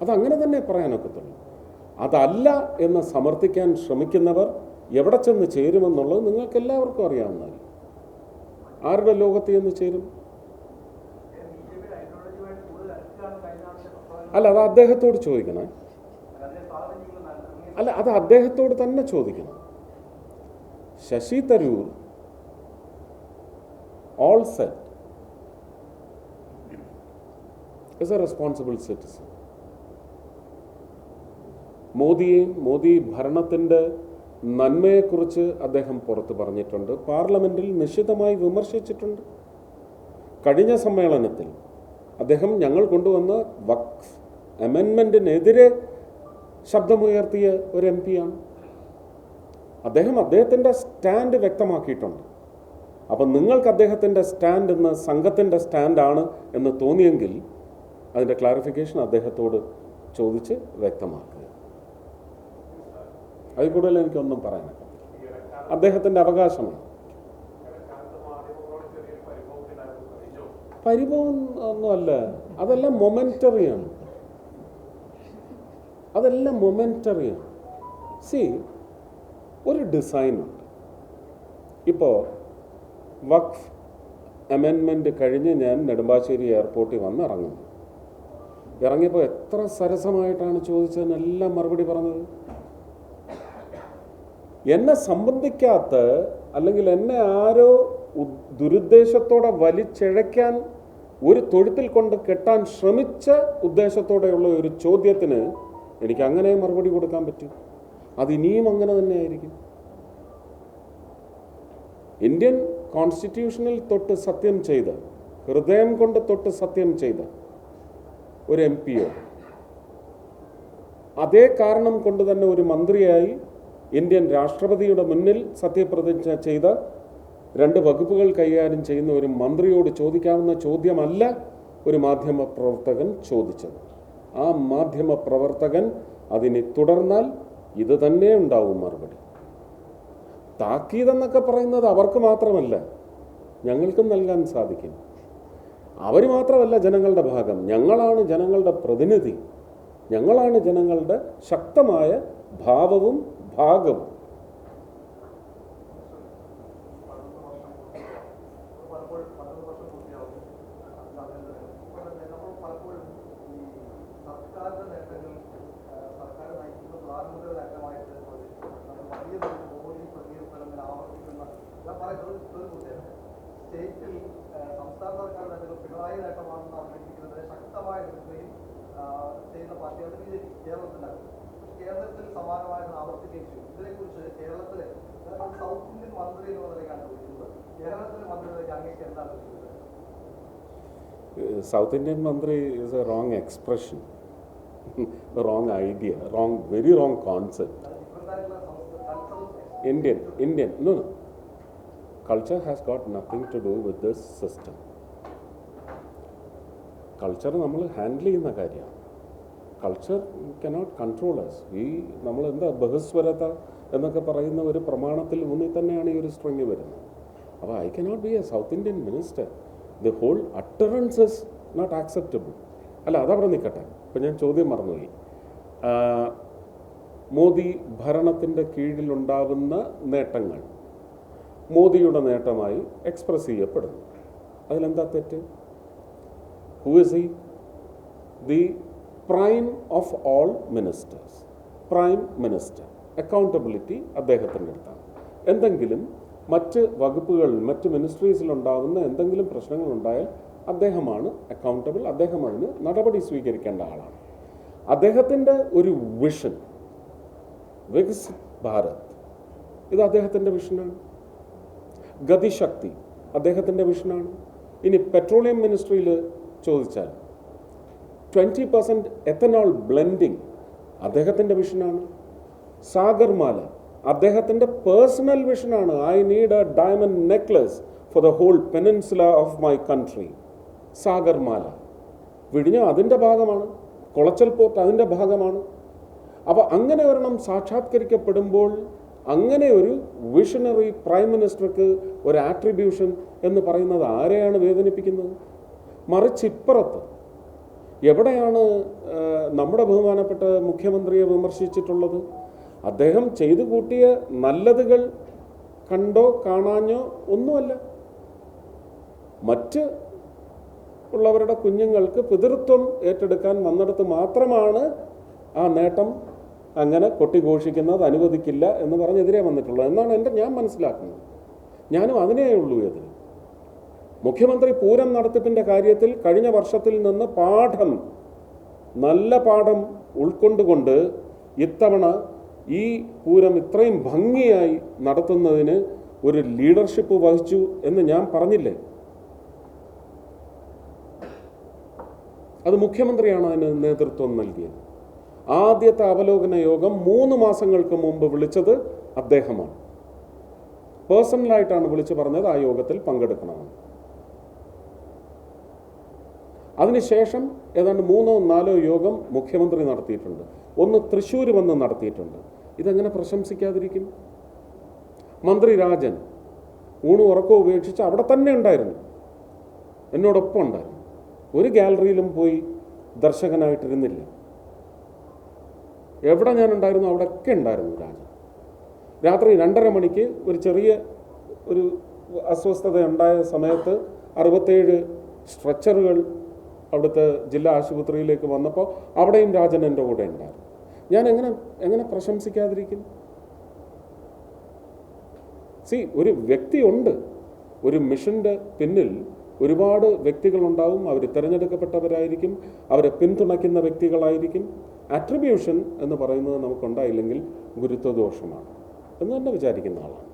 അതങ്ങനെ തന്നെ പറയാനൊക്കത്തുള്ളൂ. അതല്ല എന്ന് സമർത്ഥിക്കാൻ ശ്രമിക്കുന്നവർ എവിടെ ചെന്ന് ചേരുമെന്നുള്ളത് നിങ്ങൾക്ക് എല്ലാവർക്കും അറിയാവുന്നതല്ല. ആരുടെ ലോകത്ത് ചെന്ന് ചേരും? അല്ല, അത് അദ്ദേഹത്തോട് ചോദിക്കണേ. അല്ല, അത് അദ്ദേഹത്തോട് തന്നെ ചോദിക്കണം. Sasi Tharoor all said is a responsible citizen. Modi ഭരണത്തിൻ്റെ നന്മയെക്കുറിച്ച് അദ്ദേഹം പുറത്ത് പറഞ്ഞിട്ടുണ്ട്, പാർലമെൻറ്റിൽ നിശിതമായി വിമർശിച്ചിട്ടുണ്ട്. കഴിഞ്ഞ സമ്മേളനത്തിൽ അദ്ദേഹം ഞങ്ങൾ കൊണ്ടുവന്ന വഖഫ് അമെൻമെൻറ്റിനെതിരെ ശബ്ദമുയർത്തിയ ഒരു MP ആണ്. അദ്ദേഹത്തിൻ്റെ സ്റ്റാൻഡ് വ്യക്തമാക്കിയിട്ടുണ്ട്. അപ്പം നിങ്ങൾക്ക് അദ്ദേഹത്തിൻ്റെ സ്റ്റാൻഡ് ഇന്ന് സംഘത്തിൻ്റെ സ്റ്റാൻഡാണ് എന്ന് തോന്നിയെങ്കിൽ അതിൻ്റെ ക്ലാരിഫിക്കേഷൻ അദ്ദേഹത്തോട് ചോദിച്ച് വ്യക്തമാക്കുക. അതിൽ കൂടുതൽ എനിക്കൊന്നും പറയാനില്ല. അദ്ദേഹത്തിൻ്റെ അവകാശമാണ്. പരിഭവം ഒന്നുമല്ല, അതെല്ലാം മൊമെൻ്ററിയാണ്. സി, ഒരു ഡിസൈനുണ്ട്. ഇപ്പോൾ വഖഫ് അമെൻമെൻറ്റ് കഴിഞ്ഞ് ഞാൻ നെടുമ്പാശ്ശേരി എയർപോർട്ടിൽ വന്ന് ഇറങ്ങുന്നു. ഇറങ്ങിയപ്പോൾ എത്ര സരസമായിട്ടാണ് ചോദിച്ചതിനെല്ലാം മറുപടി പറഞ്ഞത്. എന്നെ സംബന്ധിക്കാത്ത, അല്ലെങ്കിൽ എന്നെ ആരോ ദുരുദ്ദേശത്തോടെ വലിച്ചിഴയ്ക്കാൻ ഒരു തൊഴുത്തിൽ കൊണ്ട് കെട്ടാൻ ശ്രമിച്ച ഉദ്ദേശത്തോടെയുള്ള ഒരു ചോദ്യത്തിന് എനിക്ക് അങ്ങനെ മറുപടി കൊടുക്കാൻ പറ്റും. അതിനിയും അങ്ങനെ തന്നെ ആയിരിക്കും. ഇന്ത്യൻ കോൺസ്റ്റിറ്റ്യൂഷനിൽ തൊട്ട് സത്യം ചെയ്ത്, ഹൃദയം കൊണ്ട് തൊട്ട് സത്യം ചെയ്ത ഒരു MP-യോ അതേ കാരണം കൊണ്ട് തന്നെ ഒരു മന്ത്രിയായി ഇന്ത്യൻ രാഷ്ട്രപതിയുടെ മുന്നിൽ സത്യപ്രതിജ്ഞ ചെയ്ത 2 വകുപ്പുകൾ കൈകാര്യം ചെയ്യുന്ന ഒരു മന്ത്രിയോട് ചോദിക്കാവുന്ന ചോദ്യമല്ല ഒരു മാധ്യമപ്രവർത്തകൻ ചോദിച്ചത്. ആ മാധ്യമപ്രവർത്തകൻ അതിനെ തുടർന്നാൽ ഇത് തന്നെ ഉണ്ടാവും മറുപടി. താക്കീതെന്നൊക്കെ പറയുന്നത് അവർക്ക് മാത്രമല്ല, ഞങ്ങൾക്കും നൽകാൻ സാധിക്കും. അവർ മാത്രമല്ല ജനങ്ങളുടെ ഭാഗം, ഞങ്ങളാണ് ജനങ്ങളുടെ പ്രതിനിധി, ഞങ്ങളാണ് ജനങ്ങളുടെ ശക്തമായ ഭാവവും ഭാഗവും. സ്റ്റേറ്റിൽ സംസ്ഥാന സർക്കാർ നേട്ടങ്ങൾ പിണറായി നേട്ടമാണെന്ന് അവതരിപ്പിക്കുന്നത് ശക്തമായ എതിർക്കുകയും ചെയ്യുന്ന പാർട്ടിയാണ് BJP കേരളത്തിലാണ്. കേരളത്തിൽ സമാനമായത് ആവർത്തിക്കുകയും ചെയ്യും. ഇതിനെക്കുറിച്ച് കേരളത്തിലെ സൗത്ത് ഇന്ത്യൻ മന്ത്രി എന്നുള്ള നിലയ്ക്കാണ് ചോദിക്കുന്നത്. കേരളത്തിലെ മന്ത്രിയിലേക്ക് അങ്ങേക്ക് എന്താണ് ചോദിക്കുന്നത്? സൗത്ത് ഇന്ത്യൻ മന്ത്രി is a wrong expression, wrong idea, very wrong concept. Indian, no. Culture has got nothing to do with this system. Culture നമ്മൾ ഹാൻഡിൽ ചെയ്യുന്ന കാര്യമാണ്. Culture cannot control us. നമ്മൾ എന്താ ബഹുസ്വരത എന്നൊക്കെ പറയുന്ന ഒരു പ്രമാണത്തിൽ ഊന്നി തന്നെയാണ് ഈ ഒരു സ്ട്രിങ് വരുന്നത്. അപ്പോൾ I cannot be a south Indian minister. The whole utterance is not acceptable. അല്ല, അതവിടെ നിൽക്കട്ടെ. ഇപ്പം ഞാൻ ചോദ്യം മറന്നുപോയി. മോദി ഭരണത്തിൻ്റെ കീഴിലുണ്ടാവുന്ന നേട്ടങ്ങൾ മോദിയുടെ നേട്ടമായി എക്സ്പ്രസ് ചെയ്യപ്പെടുന്നു. അതിലെന്താ തെറ്റ്? Who is he? The prime of all ministers, prime minister. Accountability അദ്ദേഹത്തിൻ്റെ അടുത്താണ്. എന്തെങ്കിലും മറ്റ് വകുപ്പുകളിൽ, മറ്റ് മിനിസ്ട്രീസിലുണ്ടാകുന്ന എന്തെങ്കിലും പ്രശ്നങ്ങളുണ്ടായാൽ അദ്ദേഹമാണ് അക്കൗണ്ടബിൾ. അദ്ദേഹം അതിന് നടപടി സ്വീകരിക്കേണ്ട ആളാണ്. അദ്ദേഹത്തിൻ്റെ ഒരു വിഷൻ, വികസിത് ഭാരത്, ഇത് അദ്ദേഹത്തിൻ്റെ വിഷനാണ്. ഗതിശക്തി അദ്ദേഹത്തിൻ്റെ വിഷനാണ്. ഇനി പെട്രോളിയം മിനിസ്ട്രിയിൽ ചോദിച്ചാൽ 20% എത്തനോൾ ബ്ലെൻഡിങ് അദ്ദേഹത്തിൻ്റെ വിഷനാണ്. സാഗർമാല അദ്ദേഹത്തിൻ്റെ പേഴ്സണൽ വിഷനാണ്. I need a diamond necklace for the whole peninsula of my country. Sagarmala വിഴിഞ്ഞം അതിൻ്റെ ഭാഗമാണ്, കുളച്ചൽ പോർട്ട് അതിൻ്റെ ഭാഗമാണ്. അപ്പോൾ അങ്ങനെ ഒരെണ്ണം സാക്ഷാത്കരിക്കപ്പെടുമ്പോൾ അങ്ങനെ ഒരു വിഷണറി പ്രൈം മിനിസ്റ്റർക്ക് ഒരു ആട്രിബ്യൂഷൻ എന്ന് പറയുന്നത് ആരെയാണ് വേദനിപ്പിക്കുന്നത്? മറിച്ച് ഇപ്പുറത്ത് എവിടെയാണ് നമ്മുടെ ബഹുമാനപ്പെട്ട മുഖ്യമന്ത്രിയെ വിമർശിച്ചിട്ടുള്ളത്? അദ്ദേഹം ചെയ്തു കൂട്ടിയ നല്ലതുകൾ കണ്ടോ കാണാഞ്ഞോ ഒന്നുമല്ല. മറ്റ് ഉള്ളവരുടെ കുഞ്ഞുങ്ങൾക്ക് പിതൃത്വം ഏറ്റെടുക്കാൻ വന്നിടത്ത് മാത്രമാണ് ആ നേട്ടം അങ്ങനെ കൊട്ടിഘോഷിക്കുന്നത് അനുവദിക്കില്ല എന്ന് പറഞ്ഞെതിരെ വന്നിട്ടുള്ളത് എന്നാണ് ഞാൻ മനസ്സിലാക്കുന്നത്. ഞാനും അതിനേ ഉള്ളൂ എതിര്. മുഖ്യമന്ത്രി പൂരം നടത്തിപ്പിൻ്റെ കാര്യത്തിൽ കഴിഞ്ഞ വർഷത്തിൽ നിന്ന് നല്ല പാഠം ഉൾക്കൊണ്ടുകൊണ്ട് ഇത്തവണ ഈ പൂരം ഇത്രയും ഭംഗിയായി നടത്തുന്നതിന് ഒരു ലീഡർഷിപ്പ് വഹിച്ചു എന്ന് ഞാൻ പറഞ്ഞില്ലേ? അത് മുഖ്യമന്ത്രിയാണ് അതിന് നേതൃത്വം നൽകിയത്. ആദ്യത്തെ അവലോകന യോഗം 3 മാസങ്ങൾക്ക് മുമ്പ് വിളിച്ചത് അദ്ദേഹമാണ്. പേഴ്സണലായിട്ടാണ് വിളിച്ചു പറഞ്ഞത് ആ യോഗത്തിൽ പങ്കെടുക്കണമെന്ന്. അതിനുശേഷം ഏതാണ്ട് 3-4 യോഗം മുഖ്യമന്ത്രി നടത്തിയിട്ടുണ്ട്. ഒന്ന് തൃശ്ശൂർ വന്ന് നടത്തിയിട്ടുണ്ട്. ഇതെങ്ങനെ പ്രശംസിക്കാതിരിക്കും? മന്ത്രി രാജൻ ഊണും ഉറക്കവും ഉപേക്ഷിച്ച് അവിടെ തന്നെ ഉണ്ടായിരുന്നു, എന്നോടൊപ്പം ഉണ്ടായിരുന്നു. ഒരു ഗാലറിയിലും പോയി ദർശകനായിട്ടിരുന്നില്ല. എവിടെ ഞാനുണ്ടായിരുന്നു അവിടെയൊക്കെ ഉണ്ടായിരുന്നു രാജൻ. രാത്രി 2:30 മണിക്ക് ഒരു ചെറിയ ഒരു അസ്വസ്ഥത ഉണ്ടായ സമയത്ത് 67 സ്ട്രെച്ചറുകൾ അവിടുത്തെ ജില്ലാ ആശുപത്രിയിലേക്ക് വന്നപ്പോൾ അവിടെയും രാജൻ എൻ്റെ കൂടെ ഉണ്ടായിരുന്നു. ഞാൻ എങ്ങനെ പ്രശംസിക്കാതിരിക്കും? ഒരു വ്യക്തിയുണ്ട്, ഒരു മിഷൻ്റെ പിന്നിൽ ഒരുപാട് വ്യക്തികളുണ്ടാവും. അവർ തിരഞ്ഞെടുക്കപ്പെട്ടവരായിരിക്കും, അവരെ പിന്തുണയ്ക്കുന്ന വ്യക്തികളായിരിക്കും. അട്രിബ്യൂഷൻ എന്ന് പറയുന്നത് നമുക്കുണ്ടായില്ലെങ്കിൽ ഗുരുത്വദോഷമാണ് എന്ന് തന്നെ വിചാരിക്കുന്ന ആളാണ്.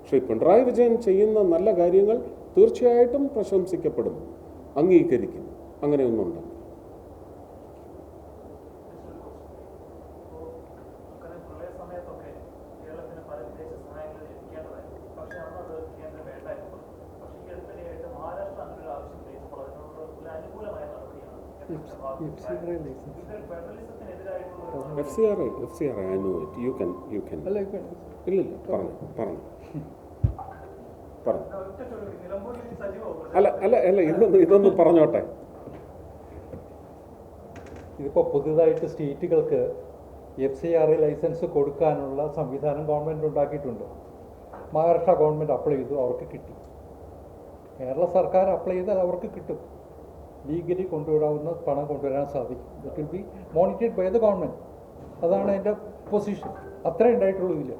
ശ്രീ പിണറായി വിജയൻ ചെയ്യുന്ന നല്ല കാര്യങ്ങൾ തീർച്ചയായിട്ടും പ്രശംസിക്കപ്പെടും, അംഗീകരിക്കും. അങ്ങനെയൊന്നുണ്ട്. FCRI, I know it. You can. ഇല്ല പറഞ്ഞു. അല്ല ഇതൊന്ന് പറഞ്ഞോട്ടെ. ഇതിപ്പോൾ പുതുതായിട്ട് സ്റ്റേറ്റുകൾക്ക് FCRI ലൈസൻസ് കൊടുക്കാനുള്ള സംവിധാനം ഗവൺമെൻറ് ഉണ്ടാക്കിയിട്ടുണ്ട്. മഹാരാഷ്ട്ര ഗവൺമെൻറ് അപ്ലൈ ചെയ്തു, അവർക്ക് കിട്ടി. കേരള സർക്കാർ അപ്ലൈ ചെയ്താൽ അവർക്ക് കിട്ടും. ലീഗലി കൊണ്ടുവരാവുന്ന പണം കൊണ്ടുവരാൻ സാധിക്കും. It will be monitored by the government. അതാണ് എൻ്റെ പൊസിഷൻ. അത്രേ ഉണ്ടായിട്ടുള്ളൂ. ഇല്ല,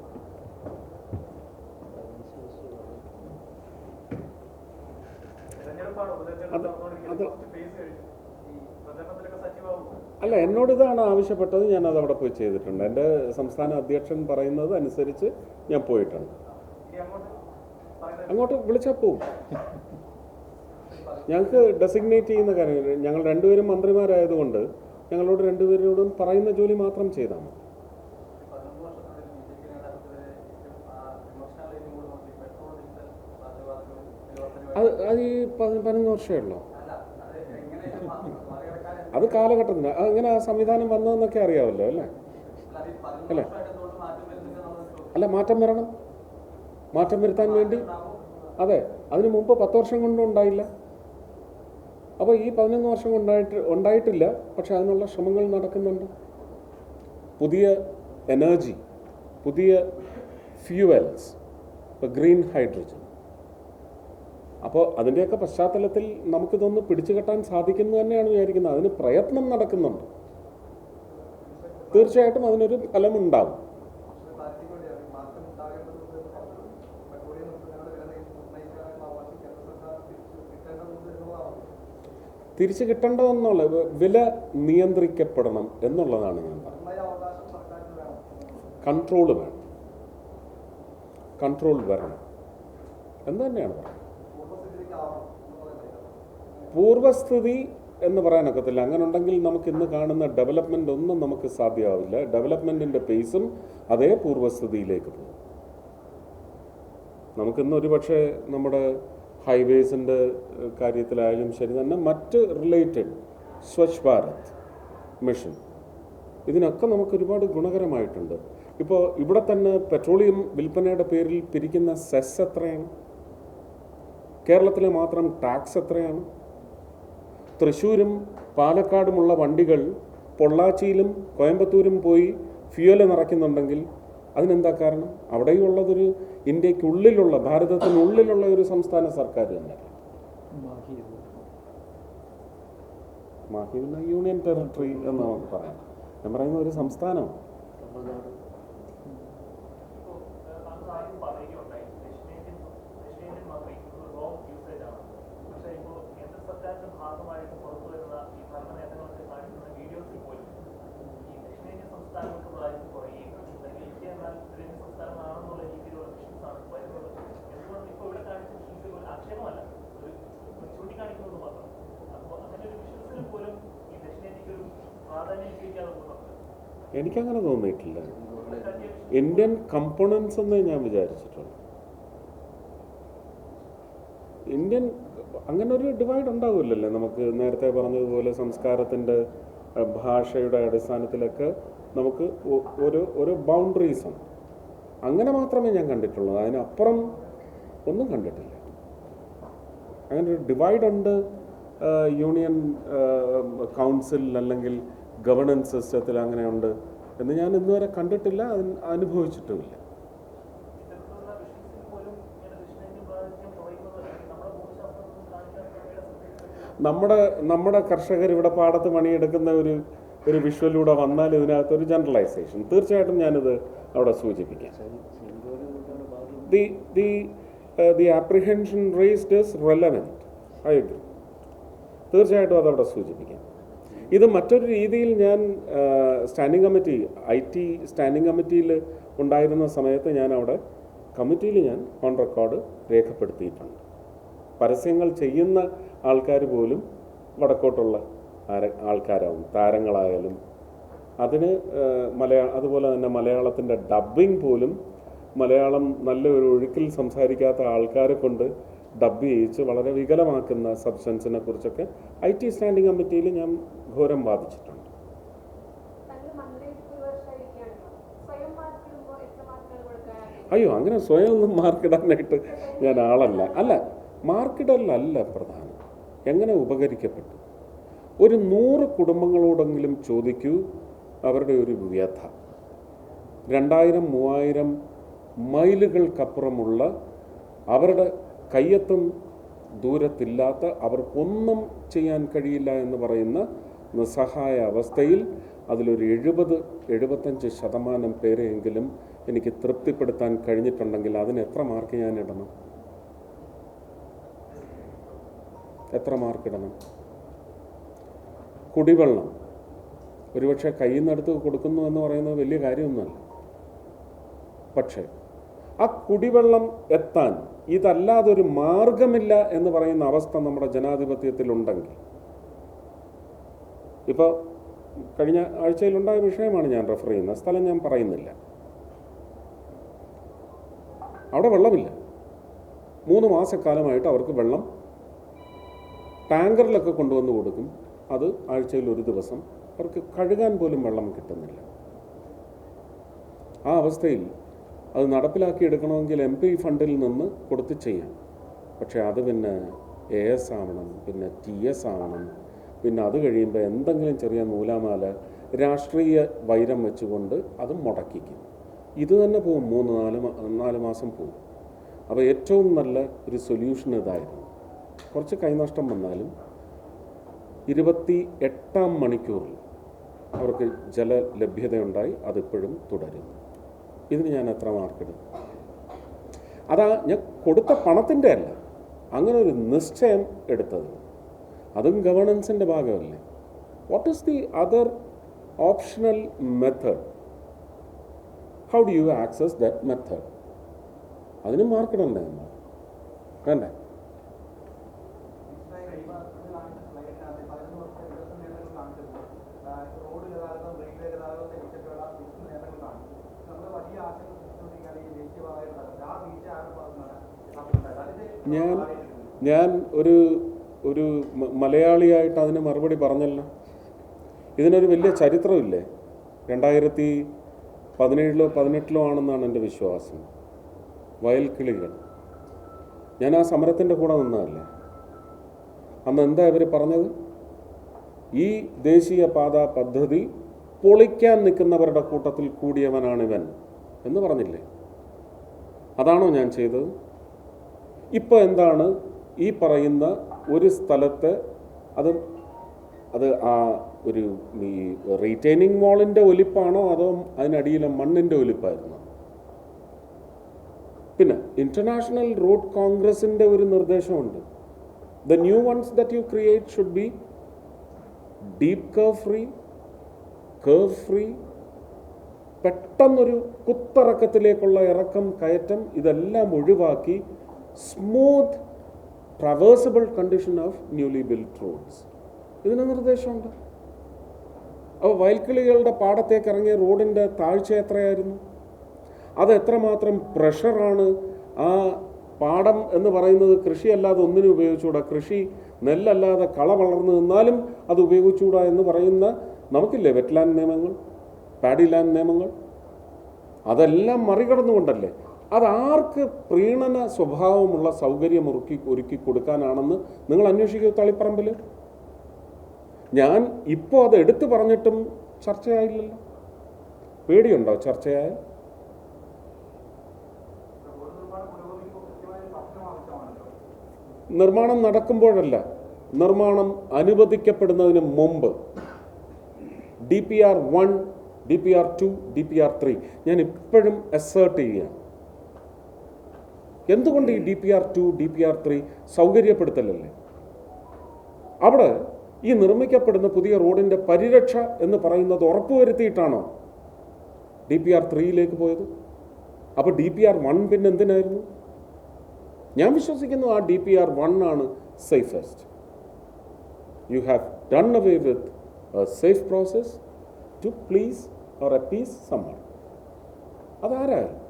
അല്ല, എന്നോട് ഇതാണ് ആവശ്യപ്പെട്ടത്. ഞാനത് അവിടെ പോയി ചെയ്തിട്ടുണ്ട്. എൻ്റെ സംസ്ഥാന അധ്യക്ഷൻ പറയുന്നത് അനുസരിച്ച് ഞാൻ പോയിട്ടുണ്ട്. അങ്ങോട്ട് വിളിച്ചാൽ പോവും. ഞങ്ങൾക്ക് ഡെസിഗ്നേറ്റ് ചെയ്യുന്ന കാര്യം, ഞങ്ങൾ രണ്ടുപേരും മന്ത്രിമാരായതുകൊണ്ട് ഞങ്ങളോട് രണ്ടുപേരോടും പറയുന്ന ജോലി മാത്രം ചെയ്താൽ മതി. അത് ഈ 15 വർഷമേ ഉള്ളൂ. അത് കാലഘട്ടത്തിന് അങ്ങനെ ആ സംവിധാനം വന്നതെന്നൊക്കെ അറിയാമല്ലോ അല്ലേ? അല്ല, മാറ്റം വരണം. മാറ്റം വരുത്താൻ വേണ്ടി അതെ, അതിന് മുമ്പ് 10 വർഷം കൊണ്ടും ഉണ്ടായില്ല. അപ്പോൾ ഈ 11 വർഷം ഉണ്ടായിട്ടില്ല. പക്ഷെ അതിനുള്ള ശ്രമങ്ങൾ നടക്കുന്നുണ്ട്. പുതിയ എനർജി, പുതിയ ഫ്യൂവൽസ്, ഇപ്പോൾ ഗ്രീൻ ഹൈഡ്രജൻ. അപ്പോൾ അതിൻ്റെയൊക്കെ പശ്ചാത്തലത്തിൽ നമുക്കിതൊന്ന് പിടിച്ചു കെട്ടാൻ സാധിക്കുന്നു തന്നെയാണ് വിചാരിക്കുന്നത്. അതിന് പ്രയത്നം നടക്കുന്നുണ്ട്. തീർച്ചയായിട്ടും അതിനൊരു ഫലമുണ്ടാവും. തിരിച്ചു കിട്ടേണ്ടതെന്നുള്ള വില നിയന്ത്രിക്കപ്പെടണം എന്നുള്ളതാണ് ഞാൻ പറഞ്ഞത്. കൺട്രോൾ വരണം എന്ന് തന്നെയാണ് പറയുന്നത്. പൂർവസ്ഥിതി എന്ന് പറയാനൊക്കത്തില്ല. അങ്ങനെ ഉണ്ടെങ്കിൽ നമുക്ക് ഇന്ന് കാണുന്ന ഡെവലപ്മെൻ്റ് ഒന്നും നമുക്ക് സാധ്യമാവില്ല. ഡെവലപ്മെൻറ്റിൻ്റെ പേസും അതേ പൂർവസ്ഥിതിയിലേക്ക് പോകും. നമുക്കിന്ന് ഒരു പക്ഷേ നമ്മുടെ ഹൈവേസിൻ്റെ കാര്യത്തിലായാലും ശരി തന്നെ, മറ്റ് റിലേറ്റഡ് സ്വച്ഛ് ഭാരത് മിഷൻ, ഇതിനൊക്കെ നമുക്ക് ഒരുപാട് ഗുണകരമായിട്ടുണ്ട്. ഇപ്പോൾ ഇവിടെ തന്നെ പെട്രോളിയം വിൽപ്പനയുടെ പേരിൽ പിരിക്കുന്ന സെസ് എത്രയാണ്? കേരളത്തിലെ മാത്രം ടാക്സ് എത്രയാണ്? തൃശ്ശൂരും പാലക്കാടുമുള്ള വണ്ടികൾ പൊള്ളാച്ചിയിലും കോയമ്പത്തൂരും പോയി ഫ്യൂവൽ നിറയ്ക്കുന്നുണ്ടെങ്കിൽ അതിനെന്താ കാരണം? അവിടെയും ഉള്ളതൊരു ഇന്ത്യക്കുള്ളിലുള്ള, ഭാരതത്തിനുള്ളിലുള്ള ഒരു സംസ്ഥാന സർക്കാർ തന്നെ. മാഹി യൂണിയൻ ടെറിട്ടറി എന്ന് നമുക്ക് പറയാം. ഞാൻ പറയുന്ന ഒരു സംസ്ഥാനം. എനിക്കങ്ങനെ തോന്നിയിട്ടില്ല. ഇന്ത്യൻ കമ്പോണൻസ് എന്നേ ഞാൻ വിചാരിച്ചിട്ടുള്ളൂ. ഇന്ത്യൻ അങ്ങനെ ഒരു ഡിവൈഡ് ഉണ്ടാവില്ലല്ലേ. നമുക്ക് നേരത്തെ പറഞ്ഞതുപോലെ സംസ്കാരത്തിൻ്റെ, ഭാഷയുടെ അടിസ്ഥാനത്തിലൊക്കെ നമുക്ക് ഒരു ബൗണ്ടറീസ് ഉണ്ട്. അങ്ങനെ മാത്രമേ ഞാൻ കണ്ടിട്ടുള്ളൂ. അതിനപ്പുറം ഒന്നും കണ്ടിട്ടില്ല. അങ്ങനെ ഒരു ഡിവൈഡ് ഉണ്ട് യൂണിയൻ കൗൺസിൽ അല്ലെങ്കിൽ ഗവർണൻസ് സിസ്റ്റത്തിൽ അങ്ങനെയുണ്ട് എന്ന് ഞാൻ ഇന്നുവരെ കണ്ടിട്ടില്ല, അനുഭവിച്ചിട്ടുമില്ല. നമ്മുടെ കർഷകർ ഇവിടെ പാടത്ത് പണിയെടുക്കുന്ന ഒരു വിഷ്വലിലൂടെ വന്നാൽ ഇതിനകത്ത് ഒരു ജനറലൈസേഷൻ തീർച്ചയായിട്ടും ഞാനിത് അവിടെ സൂചിപ്പിക്കാം. The apprehension raised is relevant. I agree. തീർച്ചയായിട്ടും അതവിടെ സൂചിപ്പിക്കാം. ഇത് മറ്റൊരു രീതിയിൽ ഞാൻ സ്റ്റാൻഡിംഗ് കമ്മിറ്റി IT സ്റ്റാൻഡിംഗ് കമ്മിറ്റിയിൽ ഉണ്ടായിരുന്ന സമയത്ത് ഞാൻ അവിടെ കമ്മിറ്റിയിൽ ഞാൻ ഓൺ റെക്കോർഡ് രേഖപ്പെടുത്തിയിട്ടുണ്ട്. പരസ്യങ്ങൾ ചെയ്യുന്ന ആൾക്കാർ പോലും വടക്കോട്ടുള്ള ആൾക്കാരാവും, താരങ്ങളായാലും അതിന് അതുപോലെ തന്നെ മലയാളത്തിൻ്റെ ഡബ്ബിംഗ് പോലും മലയാളം നല്ല ഒരു ഒഴുക്കിൽ സംസാരിക്കാത്ത ആൾക്കാരെ കൊണ്ട് ഡബ് ചെയ്യിച്ച് വളരെ വികലമാക്കുന്ന സബ്സ്റ്റൻസിനെ കുറിച്ചൊക്കെ IT സ്റ്റാൻഡിംഗ് കമ്മിറ്റിയിൽ ഞാൻ ഘോരം വാദിച്ചിട്ടുണ്ട്. അയ്യോ, അങ്ങനെ സ്വയം ഒന്നും മാർക്കിടാനായിട്ട് ഞാൻ ആളല്ല. മാർക്കിടലല്ല പ്രധാനം, എങ്ങനെ ഉപകരിക്കപ്പെട്ടു. ഒരു 100 കുടുംബങ്ങളോടെങ്കിലും ചോദിക്കൂ അവരുടെ ഒരു വ്യഥ. 2000-3000 മൈലുകൾക്കപ്പുറമുള്ള അവരുടെ കയ്യെത്തും ദൂരത്തില്ലാത്ത, അവർക്കൊന്നും ചെയ്യാൻ കഴിയില്ല എന്ന് പറയുന്ന നിസ്സഹായ അവസ്ഥയിൽ അതിലൊരു 70-75% പേരെയെങ്കിലും എനിക്ക് തൃപ്തിപ്പെടുത്താൻ കഴിഞ്ഞിട്ടുണ്ടെങ്കിൽ അതിന് എത്ര മാർക്ക് ഞാൻ ഇടണം? എത്ര മാർക്കിടണം? കുടിവെള്ളം ഒരുപക്ഷെ കയ്യിൽ നിന്നെടുത്ത് കൊടുക്കുന്നു എന്ന് പറയുന്നത് വലിയ കാര്യമൊന്നുമല്ല. പക്ഷേ ആ കുടിവെള്ളം എത്താൻ ഇതല്ലാതൊരു മാർഗമില്ല എന്ന് പറയുന്ന അവസ്ഥ നമ്മുടെ ജനാധിപത്യത്തിലുണ്ടെങ്കിൽ, ഇപ്പോൾ കഴിഞ്ഞ ആഴ്ചയിലുണ്ടായ വിഷയമാണ് ഞാൻ റെഫർ ചെയ്യുന്നത്, സ്ഥലം ഞാൻ പറയുന്നില്ല. അവിടെ വെള്ളമില്ല. 3 മാസക്കാലമായിട്ട് അവർക്ക് വെള്ളം ടാങ്കറിലൊക്കെ കൊണ്ടുവന്ന് കൊടുക്കും. അത് ആഴ്ചയിൽ ഒരു ദിവസം അവർക്ക് കഴുകാൻ പോലും വെള്ളം കിട്ടുന്നില്ല. ആ അവസ്ഥയിൽ അത് നടപ്പിലാക്കിയെടുക്കണമെങ്കിൽ MP ഫണ്ടിൽ നിന്ന് കൊടുത്ത് ചെയ്യാം. പക്ഷേ അത് പിന്നെ AS ആവണം, പിന്നെ TS ആവണം, പിന്നെ അത് കഴിയുമ്പോൾ എന്തെങ്കിലും ചെറിയ നൂലാമാല രാഷ്ട്രീയ വൈരം വെച്ചുകൊണ്ട് അത് മുടക്കിക്കും. ഇത് തന്നെ പോകും, 3-4 മാസം പോകും. അപ്പോൾ ഏറ്റവും നല്ല ഒരു സൊല്യൂഷൻ ഇതായിരുന്നു. കുറച്ച് കൈനഷ്ടം വന്നാലും 28-ാം മണിക്കൂറിൽ അവർക്ക് ജലലഭ്യതയുണ്ടായി. അതിപ്പോഴും തുടരുന്നു. ഇതിന് ഞാൻ എത്ര മാർക്കിടും? അതാ ഞാൻ കൊടുത്ത പണത്തിൻ്റെ അല്ല, അങ്ങനെ ഒരു നിശ്ചയം എടുത്തത്. അതും ഗവേണൻസിൻ്റെ ഭാഗമല്ലേ. What is the other optional method? How do you access that method? അതിന് മാർക്കിടണ്ടേ നമ്മൾ? വേണ്ടേ? ഞാൻ ഒരു മലയാളിയായിട്ട് അതിന് മറുപടി പറഞ്ഞല്ലോ. ഇതിനൊരു വലിയ ചരിത്രമില്ലേ. 2017-18 ആണെന്നാണ് എൻ്റെ വിശ്വാസം. വയൽക്കിളികൾ, ഞാൻ ആ സമരത്തിൻ്റെ കൂടെ നിന്നതല്ലേ. അന്ന് എന്താ ഇവർ പറഞ്ഞത്? ഈ ദേശീയപാത പദ്ധതി പൊളിക്കാൻ നിൽക്കുന്നവരുടെ കൂട്ടത്തിൽ കൂടിയവനാണിവൻ എന്ന് പറഞ്ഞില്ലേ? അതാണോ ഞാൻ ചെയ്തത്? ഇപ്പോൾ എന്താണ് ഈ പറയുന്ന ഒരു സ്ഥലത്ത് അത് ആ ഒരു ഈ റീറ്റെയിനിങ് വാളിൻ്റെ ഒലിപ്പാണോ അതോ അതിനടിയിലെ മണ്ണിൻ്റെ ഒലിപ്പായിരുന്നോ? പിന്നെ ഇൻ്റർനാഷണൽ റോഡ് കോൺഗ്രസിൻ്റെ ഒരു നിർദ്ദേശമുണ്ട്. The new ones that you create should be deep curve free, പെട്ടെന്നൊരു കുത്തിറക്കത്തിലേക്കുള്ള ഇറക്കം കയറ്റം ഇതെല്ലാം ഒഴിവാക്കി smooth traversable condition of newly built roads. ഇതിന് നിർദ്ദേശമുണ്ട്. അപ്പോൾ വയൽക്കിളികളുടെ പാടത്തേക്ക് ഇറങ്ങിയ റോഡിൻ്റെ താഴ്ച എത്രയായിരുന്നു? അത് എത്രമാത്രം പ്രഷറാണ് ആ പാടം എന്ന് പറയുന്നത്? കൃഷിയല്ലാതെ ഒന്നിനും ഉപയോഗിച്ചുകൂടാ. കൃഷി നെല്ലല്ലാതെ കള വളർന്നു നിന്നാലും അത് ഉപയോഗിച്ചുകൂടാ എന്ന് പറയുന്ന നമുക്കില്ലേ വെറ്റ്ലാൻഡ് നിയമങ്ങൾ, പാഡി ലാൻഡ് നിയമങ്ങൾ? അതെല്ലാം മറികടന്നുകൊണ്ടല്ലേ. അതാർക്ക് പ്രീണന സ്വഭാവമുള്ള സൗകര്യം ഒരുക്കി കൊടുക്കാനാണെന്ന് നിങ്ങൾ അന്വേഷിക്കൂ തളിപ്പറമ്പിൽ. ഞാൻ ഇപ്പോൾ അത് എടുത്തു പറഞ്ഞിട്ടും ചർച്ചയായില്ലല്ലോ. പേടിയുണ്ടോ ചർച്ചയായ? നിർമ്മാണം നടക്കുമ്പോഴല്ല, നിർമ്മാണം അനുവദിക്കപ്പെടുന്നതിന് മുമ്പ് DPR 1, DPR 2, DPR 3 ഞാൻ ഇപ്പോഴും അസേർട്ട് ചെയ്യുകയാണ്. എന്തുകൊണ്ട് ഈ DPR 2, DPR 3 സൗകര്യപ്പെടുത്തലല്ലേ? അവിടെ ഈ നിർമ്മിക്കപ്പെടുന്ന പുതിയ റോഡിൻ്റെ പരിരക്ഷ എന്ന് പറയുന്നത് ഉറപ്പുവരുത്തിയിട്ടാണോ DPR 3 പോയത്? അപ്പോൾ DPR 1 പിന്നെ എന്തിനായിരുന്നു? ഞാൻ വിശ്വസിക്കുന്നു ആ DPR 1 ആണ് safest. You have done away with a safe process to please or appease someone. അതാരായാലും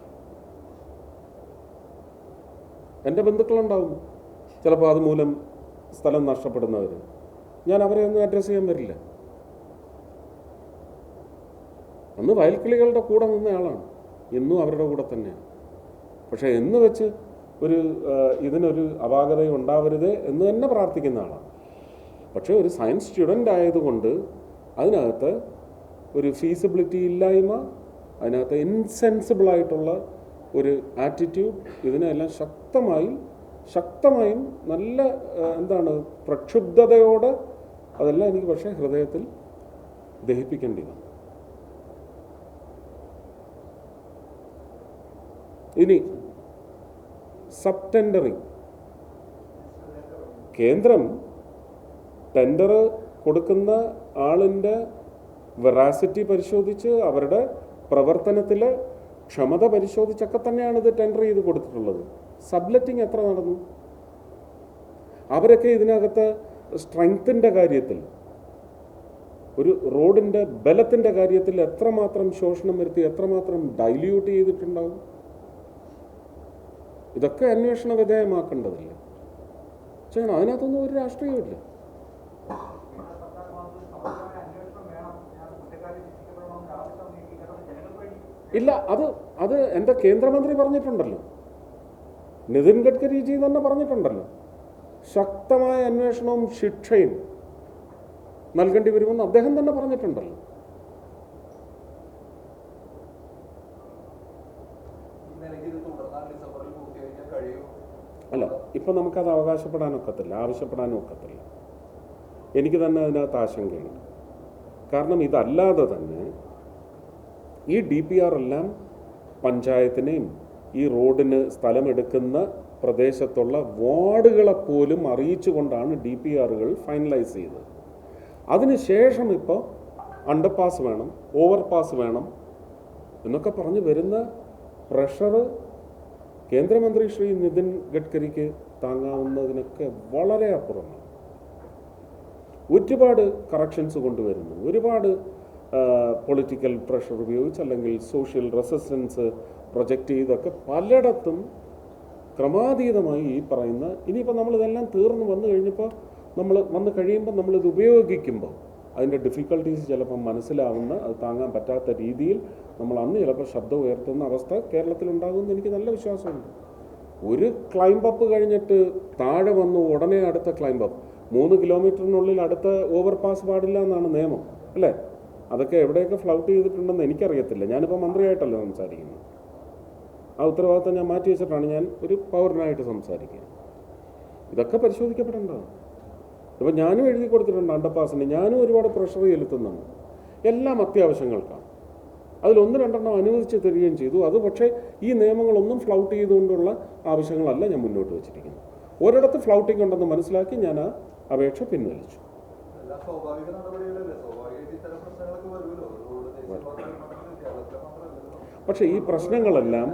എൻ്റെ ബന്ധുക്കളുണ്ടാവും, ചിലപ്പോൾ അതുമൂലം സ്ഥലം നഷ്ടപ്പെടുന്നവർ. ഞാൻ അവരെ ഒന്നും അഡ്രസ്സ് ചെയ്യാൻ വരില്ല. അന്ന് വയൽക്കിളികളുടെ കൂടെ നിന്നയാളാണ്, ഇന്നും അവരുടെ കൂടെ തന്നെയാണ്. പക്ഷേ എന്ന് വെച്ച് ഇതിനൊരു അപാകത ഉണ്ടാവരുത് എന്ന് തന്നെ പ്രാർത്ഥിക്കുന്ന ആളാണ്. പക്ഷേ ഒരു സയൻസ് സ്റ്റുഡൻ്റ് ആയതുകൊണ്ട് അതിനകത്ത് ഒരു ഫീസിബിലിറ്റി ഇല്ലായ്മ, അതിനകത്ത് ഇൻസെൻസിബിളായിട്ടുള്ള ഒരു ആറ്റിറ്റ്യൂഡ്, ഇതിനെല്ലാം ശക്തമായും നല്ല പ്രക്ഷുബ്ധതയോടെ അതെല്ലാം എനിക്ക് പക്ഷേ ഹൃദയത്തിൽ ദഹിപ്പിക്കേണ്ടി വന്നു. ഇനി സബ് ടെൻഡറിങ്, കേന്ദ്രം ടെൻഡർ കൊടുക്കുന്ന ആളിൻ്റെ വെറാസിറ്റി പരിശോധിച്ച് അവരുടെ പ്രവർത്തനത്തിലെ ക്ഷമത പരിശോധിച്ചൊക്കെ തന്നെയാണ് ഇത് ടെൻഡർ ചെയ്ത് കൊടുത്തിട്ടുള്ളത്. സബ്ലെറ്റിംഗ് എത്ര നടന്നു? അവരൊക്കെ ഇതിനകത്ത് സ്ട്രെങ്ത്തിൻ്റെ കാര്യത്തിൽ, ഒരു റോഡിൻ്റെ ബലത്തിൻ്റെ കാര്യത്തിൽ എത്രമാത്രം ശോഷണം വരുത്തി, എത്രമാത്രം ഡൈല്യൂട്ട് ചെയ്തിട്ടുണ്ടാവും? ഇതൊക്കെ അന്വേഷണ വിധേയമാക്കേണ്ടതല്ലേ? ചെയ്യണം. അതിനകത്തൊന്നും ഒരു രാഷ്ട്രീയമില്ല. ഇല്ല, അത് എൻ്റെ കേന്ദ്രമന്ത്രി പറഞ്ഞിട്ടുണ്ടല്ലോ, നിതിൻ ഗഡ്കരിജി തന്നെ പറഞ്ഞിട്ടുണ്ടല്ലോ, ശക്തമായ അന്വേഷണവും ശിക്ഷയും നൽകേണ്ടി വരുമെന്ന് അദ്ദേഹം തന്നെ പറഞ്ഞിട്ടുണ്ടല്ലോ. അല്ല, ഇപ്പം നമുക്കത് അവകാശപ്പെടാനൊക്കത്തില്ല, ആവശ്യപ്പെടാനും ഒക്കത്തില്ല. എനിക്ക് തന്നെ അതിനകത്ത് ആശങ്കയുണ്ട്. കാരണം ഇതല്ലാതെ തന്നെ ഈ DPR എല്ലാം പഞ്ചായത്തിനെയും ഈ റോഡിന് സ്ഥലമെടുക്കുന്ന പ്രദേശത്തുള്ള വാർഡുകളെപ്പോലും അറിയിച്ചുകൊണ്ടാണ് DPRകൾ ഫൈനലൈസ് ചെയ്തത്. അതിനുശേഷം ഇപ്പോൾ അണ്ടർപാസ് വേണം, ഓവർപാസ് വേണം എന്നൊക്കെ പറഞ്ഞ് വരുന്ന പ്രഷർ കേന്ദ്രമന്ത്രി ശ്രീ നിതിൻ ഗഡ്കരിക്ക് താങ്ങാവുന്നതിനൊക്കെ വളരെ അപ്പുറമാണ്. ഒരുപാട് കറക്ഷൻസ് കൊണ്ടുവരുന്നു, ഒരുപാട് പൊളിറ്റിക്കൽ പ്രഷർ ഉപയോഗിച്ച് അല്ലെങ്കിൽ സോഷ്യൽ റെസിസ്റ്റൻസ് പ്രൊജക്റ്റ് ചെയ്തൊക്കെ പലയിടത്തും ക്രമാതീതമായി ഈ പറയുന്ന, ഇനിയിപ്പോൾ നമ്മളിതെല്ലാം തീർന്ന് വന്നു കഴിയുമ്പോൾ നമ്മളിത് ഉപയോഗിക്കുമ്പോൾ അതിൻ്റെ ഡിഫിക്കൽട്ടീസ് ചിലപ്പോൾ മനസ്സിലാവുന്ന, അത് താങ്ങാൻ പറ്റാത്ത രീതിയിൽ നമ്മൾ അന്ന് ചിലപ്പോൾ ശബ്ദം ഉയർത്തുന്ന അവസ്ഥ കേരളത്തിലുണ്ടാകുമെന്ന് എനിക്ക് നല്ല വിശ്വാസമുണ്ട്. ഒരു ക്ലൈംബപ്പ് കഴിഞ്ഞിട്ട് താഴെ വന്നു ഉടനെ അടുത്ത ക്ലൈംബപ്പ്, 3 കിലോമീറ്ററിനുള്ളിൽ അടുത്ത ഓവർപാസ് പാടില്ല എന്നാണ് നിയമം, അല്ലേ? അതൊക്കെ എവിടെയൊക്കെ ഫ്ലൗട്ട് ചെയ്തിട്ടുണ്ടെന്ന് എനിക്കറിയത്തില്ല. ഞാനിപ്പോൾ മന്ത്രിയായിട്ടല്ല സംസാരിക്കുന്നത്. ആ ഉത്തരവാദിത്തം ഞാൻ മാറ്റി വെച്ചിട്ടാണ് ഞാൻ ഒരു പൗരനായിട്ട് സംസാരിക്കുക. ഇതൊക്കെ പരിശോധിക്കപ്പെടേണ്ടതാണ്. ഇപ്പം ഞാനും എഴുതി കൊടുത്തിട്ടുണ്ട് അണ്ടർപാസിന്, ഞാനും ഒരുപാട് പ്രഷർ ചെലുത്തുന്നുണ്ട്. എല്ലാം അത്യാവശ്യങ്ങൾക്കാണ്. അതിൽ 1-2 അനുവദിച്ച് തരികയും ചെയ്തു. അത് പക്ഷേ ഈ നിയമങ്ങളൊന്നും ഫ്ലൗട്ട് ചെയ്തുകൊണ്ടുള്ള ആവശ്യങ്ങളല്ല ഞാൻ മുന്നോട്ട് വെച്ചിരിക്കുന്നത്. ഒരിടത്ത് ഫ്ലൗട്ടിംഗ് ഉണ്ടെന്ന് മനസ്സിലാക്കി ഞാൻ ആ അപേക്ഷ പിൻവലിച്ചു. പക്ഷേ ഈ പ്രശ്നങ്ങളെല്ലാം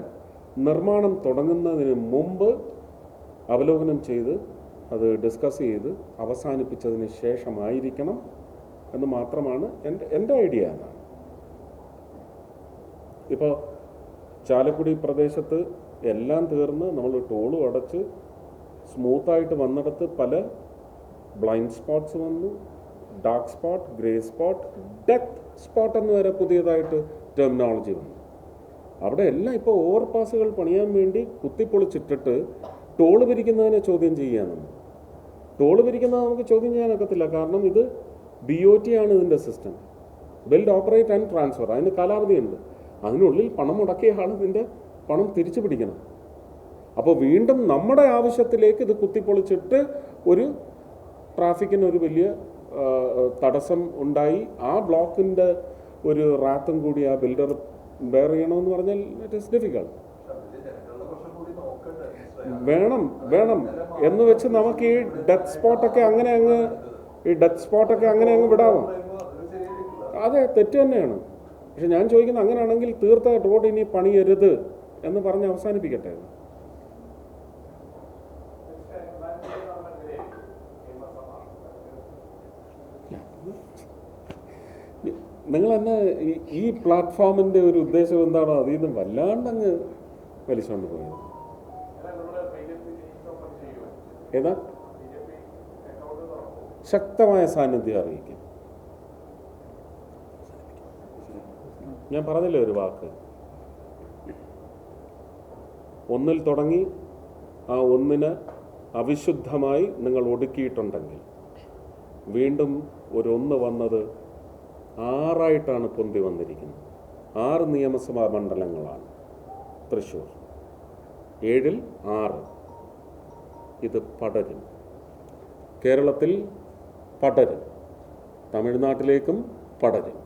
നിർമ്മാണം തുടങ്ങുന്നതിന് മുമ്പ് അവലോകനം ചെയ്ത് അത് ഡിസ്കസ് ചെയ്ത് അവസാനിപ്പിച്ചതിന് ശേഷമായിരിക്കണം എന്ന് മാത്രമാണ് എൻ്റെ ഐഡിയ. എന്നാണ് ഇപ്പോൾ ചാലക്കുടി പ്രദേശത്ത് എല്ലാം തീർന്ന് നമ്മൾ ടോളും അടച്ച് സ്മൂത്തായിട്ട് വന്നിടത്ത് പല ബ്ലൈൻഡ് സ്പോട്ട്സ് വന്നു, dark spot, grey spot, death spot എന്ന് വരെ പുതിയതായിട്ട് ടെർമിനോളജി വന്നു. അവിടെ എല്ലാം ഇപ്പോൾ ഓവർപാസുകൾ പണിയാൻ വേണ്ടി കുത്തിപ്പൊളിച്ചിട്ടിട്ട് ടോള് പിരിക്കുന്നതിനെ ചോദ്യം ചെയ്യാനാണ്. ടോള് പിരിക്കുന്നത് നമുക്ക് ചോദ്യം ചെയ്യാനൊക്കത്തില്ല. കാരണം ഇത് BOT ആണ് ഇതിൻ്റെ system, build operate and transfer. അതിന് കാലാവധിയുണ്ട്. അതിനുള്ളിൽ പണം മുടക്കിയ ആൾ ഇതിൻ്റെ പണം തിരിച്ചു പിടിക്കണം. അപ്പോൾ വീണ്ടും നമ്മുടെ ആവശ്യത്തിലേക്ക് ഇത് കുത്തിപ്പൊളിച്ചിട്ട് ഒരു ട്രാഫിക്കിന് ഒരു വലിയ തടസ്സം ഉണ്ടായി. ആ ബ്ലോക്കിൻ്റെ ഒരു റാത്തും കൂടി ആ ബിൽഡർ ബെയർ ചെയ്യണമെന്ന് പറഞ്ഞാൽ ഇറ്റ് ഈസ് ഡിഫിക്കൾട്ട്. ജനങ്ങളുടെ പ്രശ്നം കൂടി നോക്കണ്ടേ? വേണം എന്ന് വെച്ച് നമുക്ക് ഈ ഡെത്ത് സ്പോട്ടൊക്കെ അങ്ങനെ അങ്ങ് വിടാമോ? അതെ, തെറ്റ് തന്നെയാണ്. പക്ഷെ ഞാൻ ചോദിക്കുന്നത്, അങ്ങനെയാണെങ്കിൽ തീർത്ത റോഡ് ഇനി പണിയരുത് എന്ന് പറഞ്ഞ് അവസാനിപ്പിക്കട്ടെ. നിങ്ങൾ തന്നെ ഈ പ്ലാറ്റ്ഫോമിൻ്റെ ഒരു ഉദ്ദേശം എന്താണോ അതിൽ നിന്ന് വല്ലാണ്ട് അങ്ങ് വലിച്ചുകൊണ്ട് പോയത്. ഏതാ? ശക്തമായ സാന്നിധ്യം അറിയിക്കും. ഞാൻ പറഞ്ഞില്ലേ ഒരു വാക്ക്, ഒന്നിൽ തുടങ്ങി ആ ഒന്നിന് അവിശുദ്ധമായി നിങ്ങൾ ഒടുക്കിയിട്ടുണ്ടെങ്കിൽ വീണ്ടും ഒന്ന് വന്നത് 6 പൊന്തി വന്നിരിക്കുന്നത്. 6 നിയമസഭാ മണ്ഡലങ്ങളാണ് തൃശ്ശൂർ, 7-ൽ 6. ഇത് പടരും, കേരളത്തിൽ പടരും, തമിഴ്നാട്ടിലേക്കും പടരും.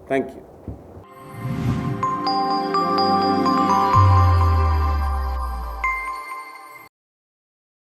Thank U.